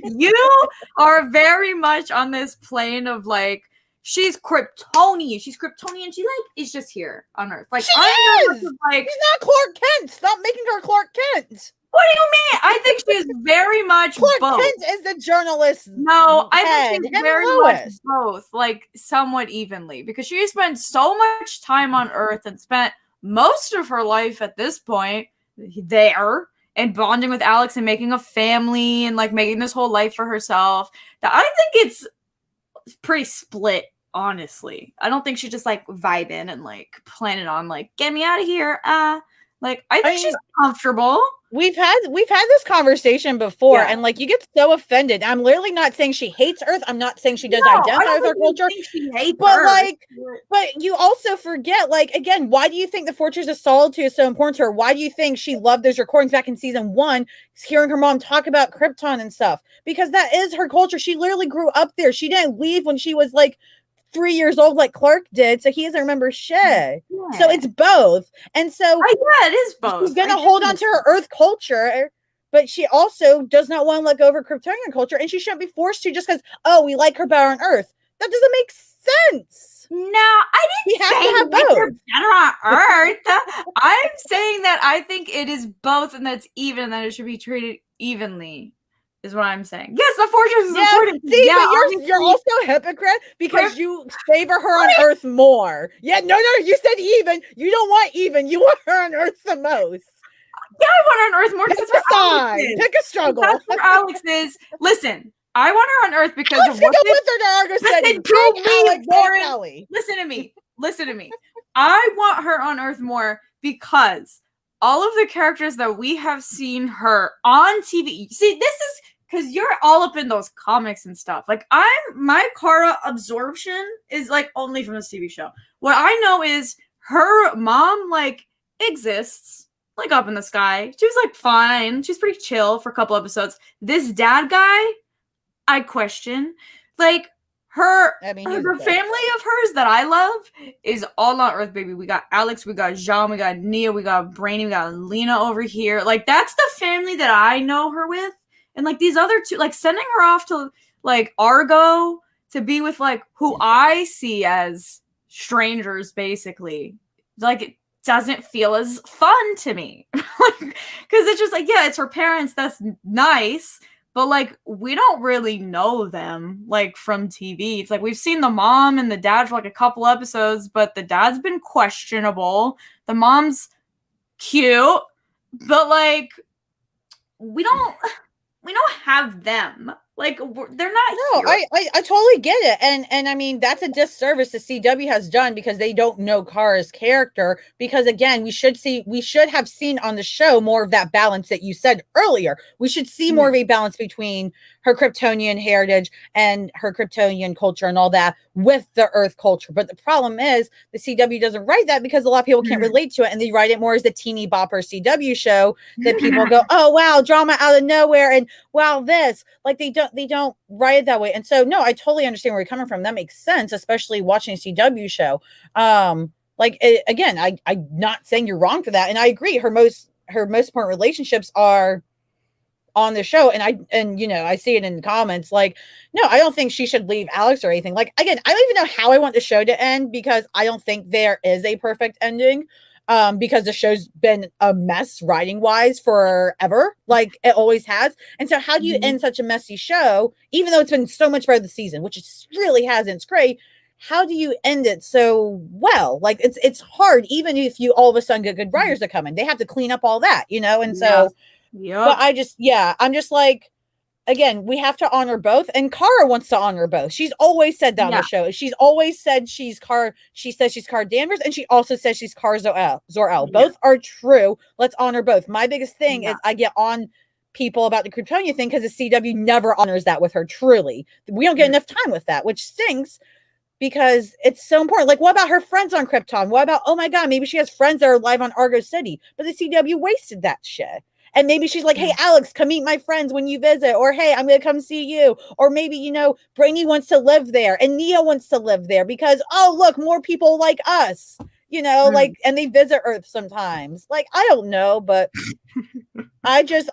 You are very much on this plane of like, she's Kryptonian. She's Kryptonian. She like is just here on Earth. Like, she is. Like, she's not Clark Kent. Stop making her Clark Kent. What do you mean? I think she's very much Clark both. Kent is the journalist. No, I think she's very much both, like somewhat evenly, because she spent so much time on Earth and spent most of her life at this point there and bonding with Alex and making a family and like making this whole life for herself. That I think it's pretty split, honestly. I don't think she's just like vibing and like planning on like, get me out of here. Like, I think she's comfortable. We've had this conversation before, and like, you get so offended. I'm literally not saying she hates Earth. I'm not saying she does identify with her culture. She hates but Earth. Like, but you also forget, like, again, why do you think the Fortress of Solitude is so important to her? Why do you think she loved those recordings back in season 1, hearing her mom talk about Krypton and stuff? Because that is her culture. She literally grew up there. She didn't leave when she was like 3 years old like Clark did, so he doesn't remember shit. Yeah. So it's both. And so it is both. She's gonna hold on to her Earth culture, but she also does not want to let go of her Kryptonian culture, and she shouldn't be forced to just because, oh, we like her better on Earth. That doesn't make sense. No, I didn't say have both. Better on Earth. I'm saying that I think it is both, and that's even, and that it should be treated evenly. Is what I'm saying. Yes, the Fortress is important. See, but you're also a hypocrite because you favor her on Earth more. Yeah, no, you said even. You don't want even. You want her on Earth the most. Yeah, I want her on Earth more because it's fine. Pick a struggle. That's where Alex is. Listen, I want her on Earth because Alex of what with her to Argo City. Listen to me. Listen to me. I want her on Earth more because all of the characters that we have seen her on TV. See, this is because you're all up in those comics and stuff. Like, my Kara absorption is like only from this TV show. What I know is her mom like exists like up in the sky. She was like fine. She's pretty chill for a couple episodes. This dad guy, I question. Like, I mean, the family of hers that I love is all on Earth, baby. We got Alex, we got Jean, we got Nia, we got Brainy, we got Lena over here. Like, that's the family that I know her with. And like these other two, like sending her off to like Argo to be with like who I see as strangers, basically. Like, it doesn't feel as fun to me. Because it's just like, yeah, it's her parents, that's nice. But like, we don't really know them like from TV. It's like we've seen the mom and the dad for like a couple episodes, but the dad's been questionable. The mom's cute, but like we don't have them. Like, they're not No, here. I totally get it. And I mean, that's a disservice the CW has done because they don't know Kara's character. Because again, we should have seen on the show more of that balance that you said earlier. We should see more of a balance between her Kryptonian heritage and her Kryptonian culture and all that with the Earth culture. But the problem is the CW doesn't write that because a lot of people can't relate to it, and they write it more as the teeny bopper CW show that people go, oh wow, drama out of nowhere, and wow, this. Like, they don't write it that way. And so no, I totally understand where you're coming from. That makes sense, especially watching a CW show. Again, I'm not saying you're wrong for that, and I agree. Her most important relationships are on the show, and I see it in the comments. Like, no, I don't think she should leave Alex or anything. Like, again, I don't even know how I want the show to end because I don't think there is a perfect ending. Because the show's been a mess writing wise forever, like it always has. And so how do you end such a messy show, even though it's been so much better this season, which it really hasn't? It's great. How do you end it so well? Like, it's hard, even if you all of a sudden get good writers that come in, they have to clean up all that, and so but I'm just like, again, we have to honor both, and Kara wants to honor both. She's always said that on the show. She's always said she says she's Kara Danvers, and she also says she's Kara Zor-El. Both are true. Let's honor both. My biggest thing is I get on people about the Kryptonia thing because the CW never honors that with her. Truly, we don't get enough time with that, which stinks because it's so important. Like, what about her friends on Krypton? What about, oh my god, maybe she has friends that are live on Argo City, but the CW wasted that shit. And maybe she's like, hey, Alex, come meet my friends when you visit. Or, hey, I'm going to come see you. Or maybe, Brainy wants to live there and Nia wants to live there because, oh, look, more people like us, like, and they visit Earth sometimes. Like, I don't know, but I just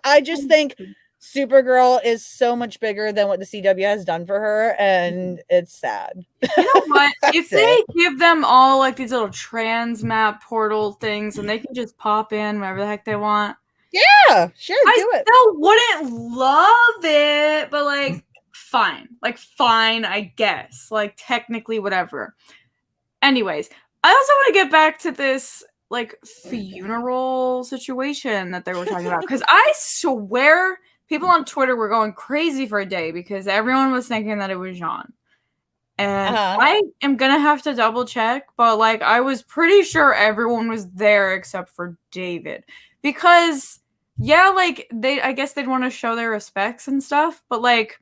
think Supergirl is so much bigger than what the CW has done for her. And it's sad. You know what? If they give them all like these little trans map portal things and they can just pop in whenever the heck they want. Yeah, sure, do it. I still wouldn't love it, but like, fine. Like, fine, I guess. Like, technically, whatever. Anyways, I also want to get back to this like funeral situation that they were talking about, because I swear people on Twitter were going crazy for a day because everyone was thinking that it was Jean. And I am gonna have to double check, but like, I was pretty sure everyone was there except for David. Because, yeah, like, I guess they'd want to show their respects and stuff, but like,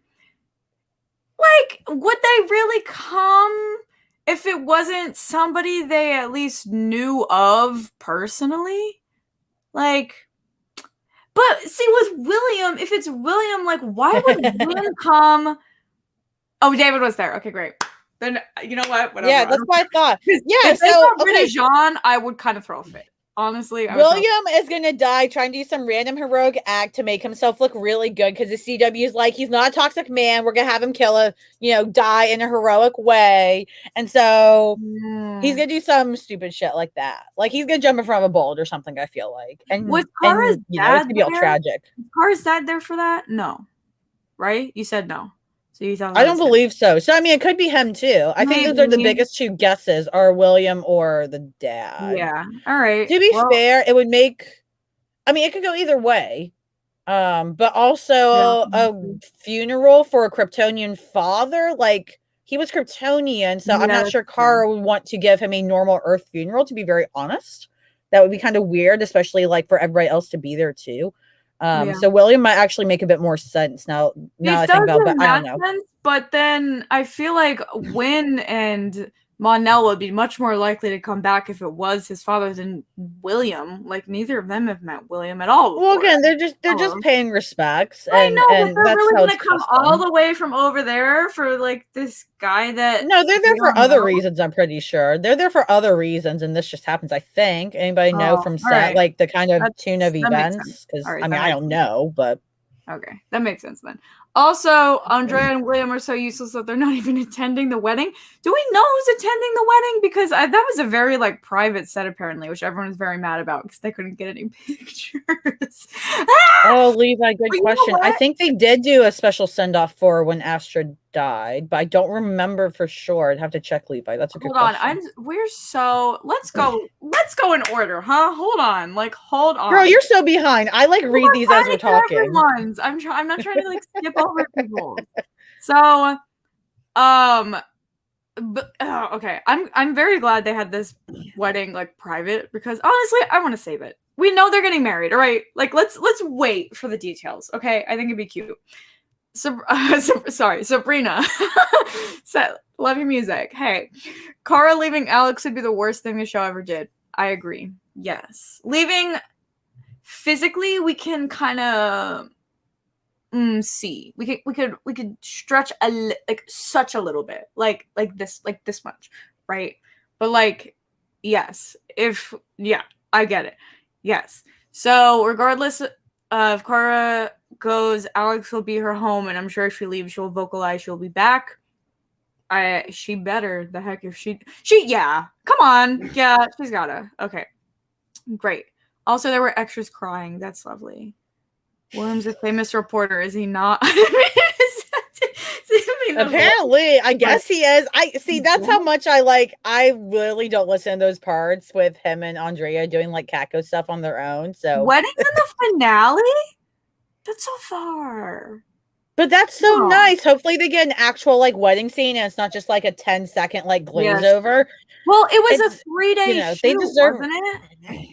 would they really come if it wasn't somebody they at least knew of personally? Like, but see, with William, if it's William, like, why would William come? Oh, David was there. Okay, great. Then, you know what? Whatever. Yeah, that's what I thought. Yeah, if they got rid of Jean, I would kind of throw a fit. Honestly, William is going to die trying to do some random heroic act to make himself look really good because the CW is like, he's not a toxic man. We're going to have him die in a heroic way. And so he's going to do some stupid shit like that. Like, he's going to jump in front of a bolt or something, I feel like. And was Kara's dad it's going to be all tragic. Was Kara's dad there for that? No. Right? You said no. So you thought I don't believe so. So, I mean, it could be him too. I think those are the biggest two guesses, are William or the dad. Yeah. All right. To be fair, it would make, I mean, it could go either way. But also a funeral for a Kryptonian father. Like, he was Kryptonian, so I'm not sure Kara would want to give him a normal Earth funeral, to be very honest. That would be kind of weird, especially like for everybody else to be there too. So William might actually make a bit more sense now I think about it, but I don't know. Sense, but then I feel like Wynn and Monel would be much more likely to come back if it was his father than William. Like, neither of them have met William at all before. Well, again, they're just paying respects, I and know, but and they're that's really how gonna it's come custom. all the way from over there for like this guy that No, they're there we for don't other know? reasons, I'm pretty sure. They're there for other reasons, and this just happens, I think. Anybody know Oh, from all set, right. like, the kind of tune of That makes sense. events? Because, All right, I mean, that I makes don't sense. know, but Okay, that makes sense then. Also, Andrea and William are so useless that they're not even attending the wedding. Do we know who's attending the wedding? Because that was a very like private set apparently, which everyone was very mad about because they couldn't get any pictures. oh, Levi, good But you know question. I what? think they did do a special send-off for when Astrid died, but I don't remember for sure. I'd have to check, Levi. That's a good Hold on, question. we're so let's go in order, huh? Hold on, hold on. Girl, you're so behind. I, like, Well, read these as we're I'm trying to get talking. everyone's. I'm not trying to like skip over people. So, but okay, I'm very glad they had this wedding like private because honestly, I want to save it. We know they're getting married, all right? Like let's wait for the details, okay? I think it'd be cute. So, sorry, Sabrina. Love your music. Hey, Cara leaving Alex would be the worst thing the show ever did. I agree. Yes, leaving physically, we can kind of see. We could stretch like such a little bit, like this much, right? But like, yes, I get it. Yes. So regardless of Cara goes, Alex will be her home, and I'm sure if she leaves, she'll vocalize she'll be back. She better. The heck if she yeah. Come on. Yeah, she's gotta. Okay. Great. Also, there were extras crying. That's lovely. William's a famous reporter, is he not? Apparently, I guess he is. I see. That's how much I like. I really don't listen to those parts with him and Andrea doing like Kako stuff on their own. So Weddings in the finale? That's so far. but that's so Oh. nice. Hopefully, they get an actual like wedding scene, and it's not just like a 10-second like glaze over. Well, it was It's, a 3-day shoot, they deserve. wasn't it?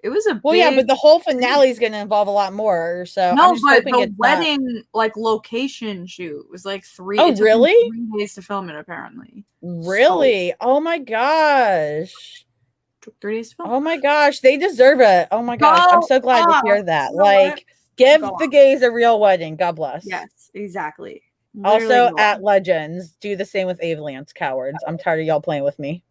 It was a Well, big. yeah, but the whole finale is going to involve a lot more. So I'm No, just but hoping the it's wedding like location shoot was like three. Oh, It took them really? 3 days to film it. Apparently. Really? So, Oh my gosh. took 3 days to film. Oh my gosh, they deserve it. Oh my gosh, I'm so glad to hear that. You know Like, give the gays a real wedding. God bless. Yes, exactly. Literally Also, at Legends, do the same with Avalanche cowards. I'm tired of y'all playing with me.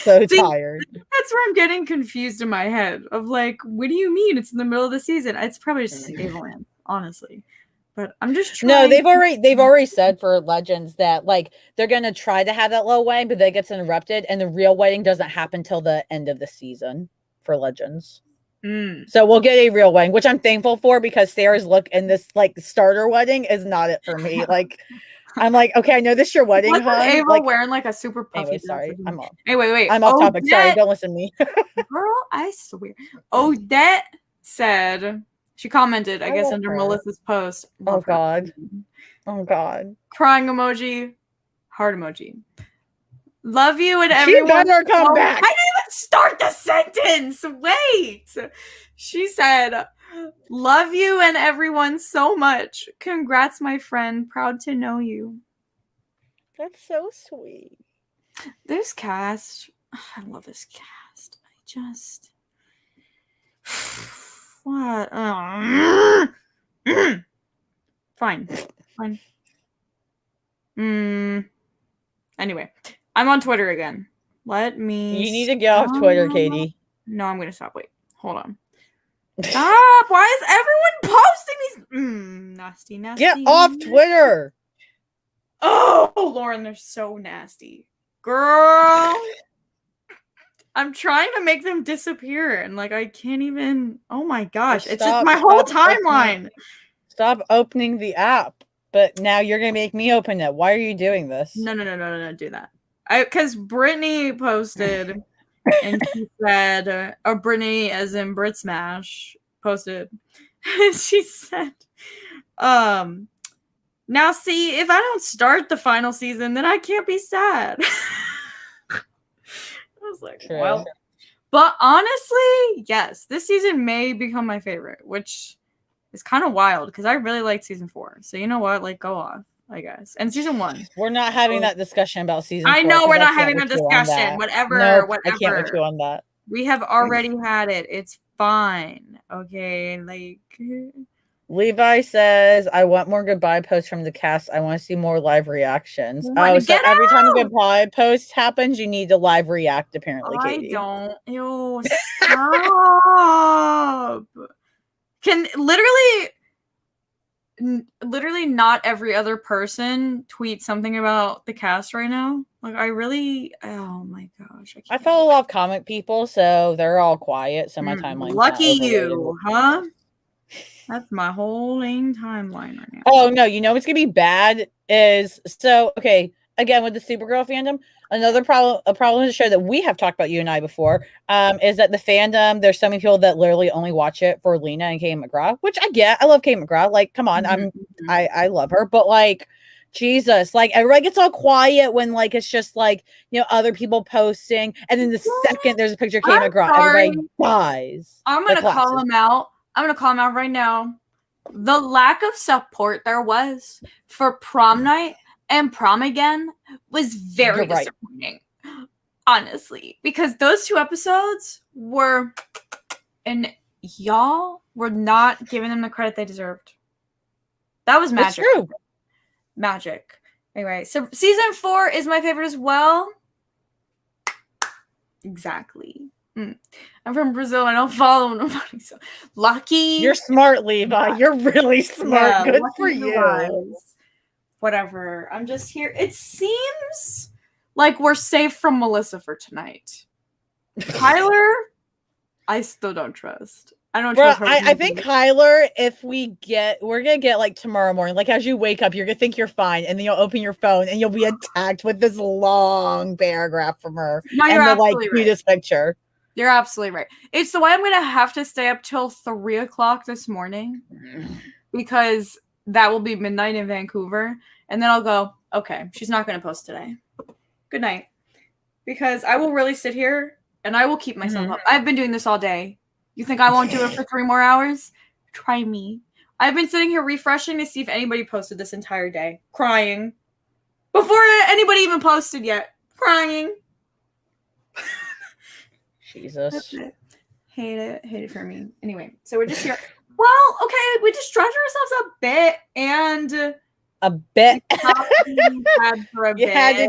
So See, tired. that's where I'm getting confused in my head of like, what do you mean it's in the middle of the season? It's probably just Avalanche, honestly. But I'm just trying. No, they've already said for Legends that like they're gonna try to have that little wedding, but that gets interrupted, and the real wedding doesn't happen till the end of the season for Legends. So we'll get a real wedding, which I'm thankful for because Sarah's look in this like starter wedding is not it for me. Like, I'm like, okay, I know this is your wedding, Wasn't hon. Ava Like, wearing like a super puffy anyway, dress? sorry, I'm off. Anyway, wait. I'm off topic. Sorry, don't listen to me. Girl, I swear. Odette said she commented, I guess, under Melissa's post. Oh God. Oh God. Crying emoji, heart emoji. Love you and everyone. She better come back. I didn't even start the sentence. Wait. She said, love you and everyone so much. Congrats, my friend. Proud to know you. That's so sweet. This cast, I love this cast. I just. What? Fine. Anyway, I'm on Twitter again. Let me. You need to get off Twitter, Katie. No, I'm gonna stop. Wait, hold on. Stop! Why is everyone posting these? Nasty. Get off Twitter. Oh, Lauren, they're so nasty, girl. I'm trying to make them disappear, and like I can't even. Oh my gosh, it's just my whole timeline. Stop opening the app. But now you're gonna make me open it. Why are you doing this? No, do that. Because Brittany posted, and she said, or Brittany, as in Brit Smash, posted, and she said, now see, if I don't start the final season, then I can't be sad. I was like, true. Well, but honestly, yes, this season may become my favorite, which is kind of wild because I really liked season 4. So you know what? Like, go off. I guess. And season 1. We're not having that discussion about season 4. I know we're 'cause I not can't having with a you on discussion. that. Whatever, Nope, I whatever. can't with you on that. We have already had it. It's fine. Okay, like Levi says, I want more goodbye posts from the cast. I want to see more live reactions. Wanna Oh, so get every time a out! goodbye post happens, you need to live react, apparently, I Katie. don't. Ew, stop. Can literally not every other person tweet something about the cast right now? Like, I really, oh my gosh. I follow a lot of comic people, so they're all quiet, so my timeline's lucky not you, huh? That's my whole dang timeline right now. Oh no, you know what's gonna be bad is okay, again with the Supergirl fandom, another problem in the show that we have talked about, you and I, before, is that the fandom, there's so many people that literally only watch it for Lena and Kay McGraw, which I get. I love Kay McGraw. Like, come on, I love her, but like, Jesus, like everybody gets all quiet when like it's just like, you know, other people posting, and then the second there's a picture of Kay McGraw, everybody dies. I'm gonna call him out. I'm gonna call him out right now. The lack of support there was for prom night and prom again was very disappointing, honestly, because those 2 episodes were, and y'all were not giving them the credit they deserved. That was magic. It's true. Magic. Anyway, so season 4 is my favorite as well. Exactly. I'm from Brazil. I don't follow nobody. So lucky. You're smart, Levi. You're really smart. Yeah, good for you. Guys. Whatever. I'm just here. It seems like we're safe from Melissa for tonight. Kyler, I still don't trust. I don't trust her. I think Kyler, if we're gonna get like tomorrow morning, like as you wake up, you're gonna think you're fine, and then you'll open your phone and you'll be attacked with this long paragraph from her and the like cutest picture. You're absolutely right. It's the way I'm gonna have to stay up till 3 o'clock this morning because that will be midnight in Vancouver, and then I'll go, okay, she's not gonna post today. Good night. Because I will really sit here and I will keep myself up. I've been doing this all day. You think I won't do it for 3 more hours? Try me. I've been sitting here refreshing to see if anybody posted this entire day. Crying. Before anybody even posted yet. Crying. Jesus. Hate it for me. Anyway, so we're just here. Well, okay, we distracted ourselves a bit and a bit. For a you bit. had to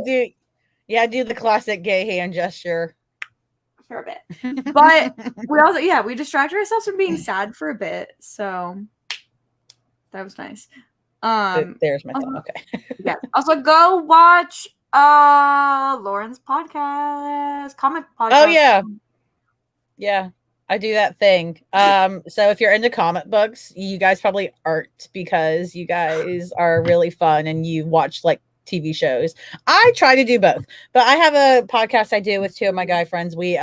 do the classic gay hand gesture. For a bit. But we distracted ourselves from being sad for a bit. So that was nice. There's my thumb. Okay. Yeah. Also go watch Lauren's podcast, comic podcast. Oh yeah. Yeah. I do that thing. So if you're into comic books, you guys probably aren't because you guys are really fun and you watch like TV shows. I try to do both, but I have a podcast I do with 2 of my guy friends. We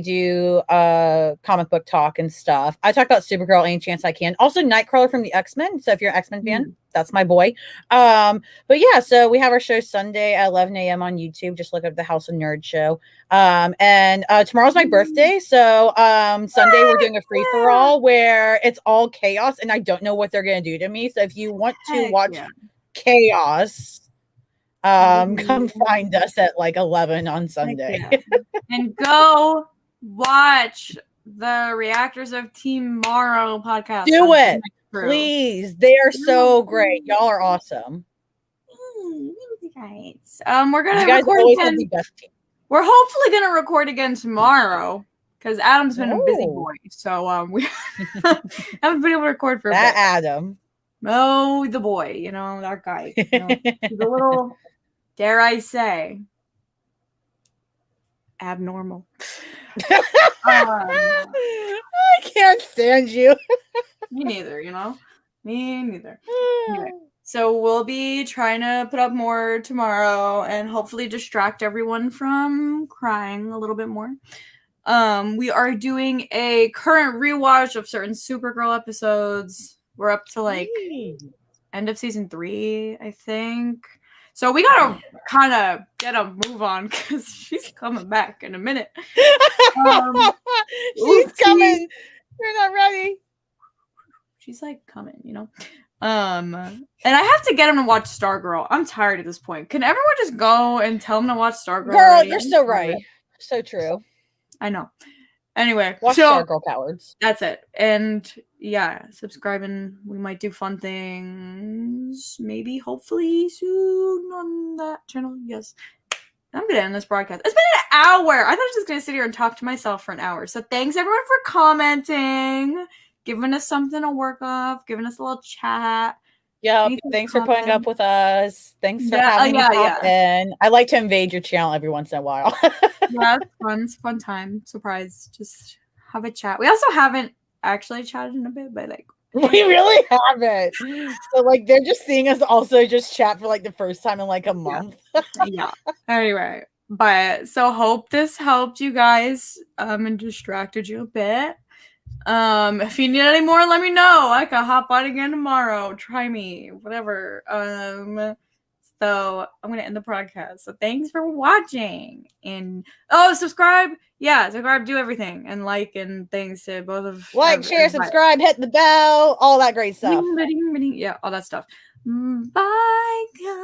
do comic book talk and stuff. I talk about Supergirl any chance I can. Also Nightcrawler from the X-Men. So if you're an X-Men fan, that's my boy. But yeah, so we have our show Sunday at 11 a.m. on YouTube. Just look up the House of Nerd show. And tomorrow's my birthday. So Sunday we're doing a free-for-all where it's all chaos and I don't know what they're gonna do to me. So if you want to watch chaos, come find us at like 11 on Sunday. And go watch the Reactors of Tomorrow podcast. Do it, please. They are so great. Y'all are awesome. Guys, we're gonna record again. We're hopefully gonna record again tomorrow because Adam's been a busy boy. So we haven't been able to record for a bit. Adam. Oh, the boy, you know, that guy. You know, he's a little, dare I say, abnormal. I can't stand you. Me neither, you know? Me neither. Anyway, so we'll be trying to put up more tomorrow and hopefully distract everyone from crying a little bit more. We are doing a current rewatch of certain Supergirl episodes. We're up to like end of season 3, I think. So we gotta kind of get a move on because she's coming back in a minute. She's coming. You're not ready. She's like coming, you know. And I have to get him to watch Stargirl. I'm tired at this point. Can everyone just go and tell him to watch Stargirl Girl, already? you're so right. So true. I know. Anyway, Watch so Stargirl, cowards. that's it. And yeah, subscribe and we might do fun things. Maybe, hopefully, soon on that channel. Yes. I'm gonna end this broadcast. It's been an hour. I thought I was just gonna sit here and talk to myself for an hour. So thanks everyone for commenting, giving us something to work off, giving us a little chat. Yeah, thanks for putting up with us. Thanks for Yeah, having me yeah, pop yeah. in. I like to invade your channel every once in a while. Yeah, it's fun. It's a fun time. Surprise. Just have a chat. We also haven't actually chatted in a bit, but like we really haven't. So like they're just seeing us also just chat for like the first time in like a month. Yeah. Anyway, but so hope this helped you guys and distracted you a bit. If you need any more, let me know. I can hop on again tomorrow. Try me, whatever. So I'm gonna end the podcast. So thanks for watching, and subscribe. Yeah, subscribe, do everything, and like and things to both of like, share, subscribe, hit the bell, all that great stuff. Yeah, all that stuff. Bye, guys.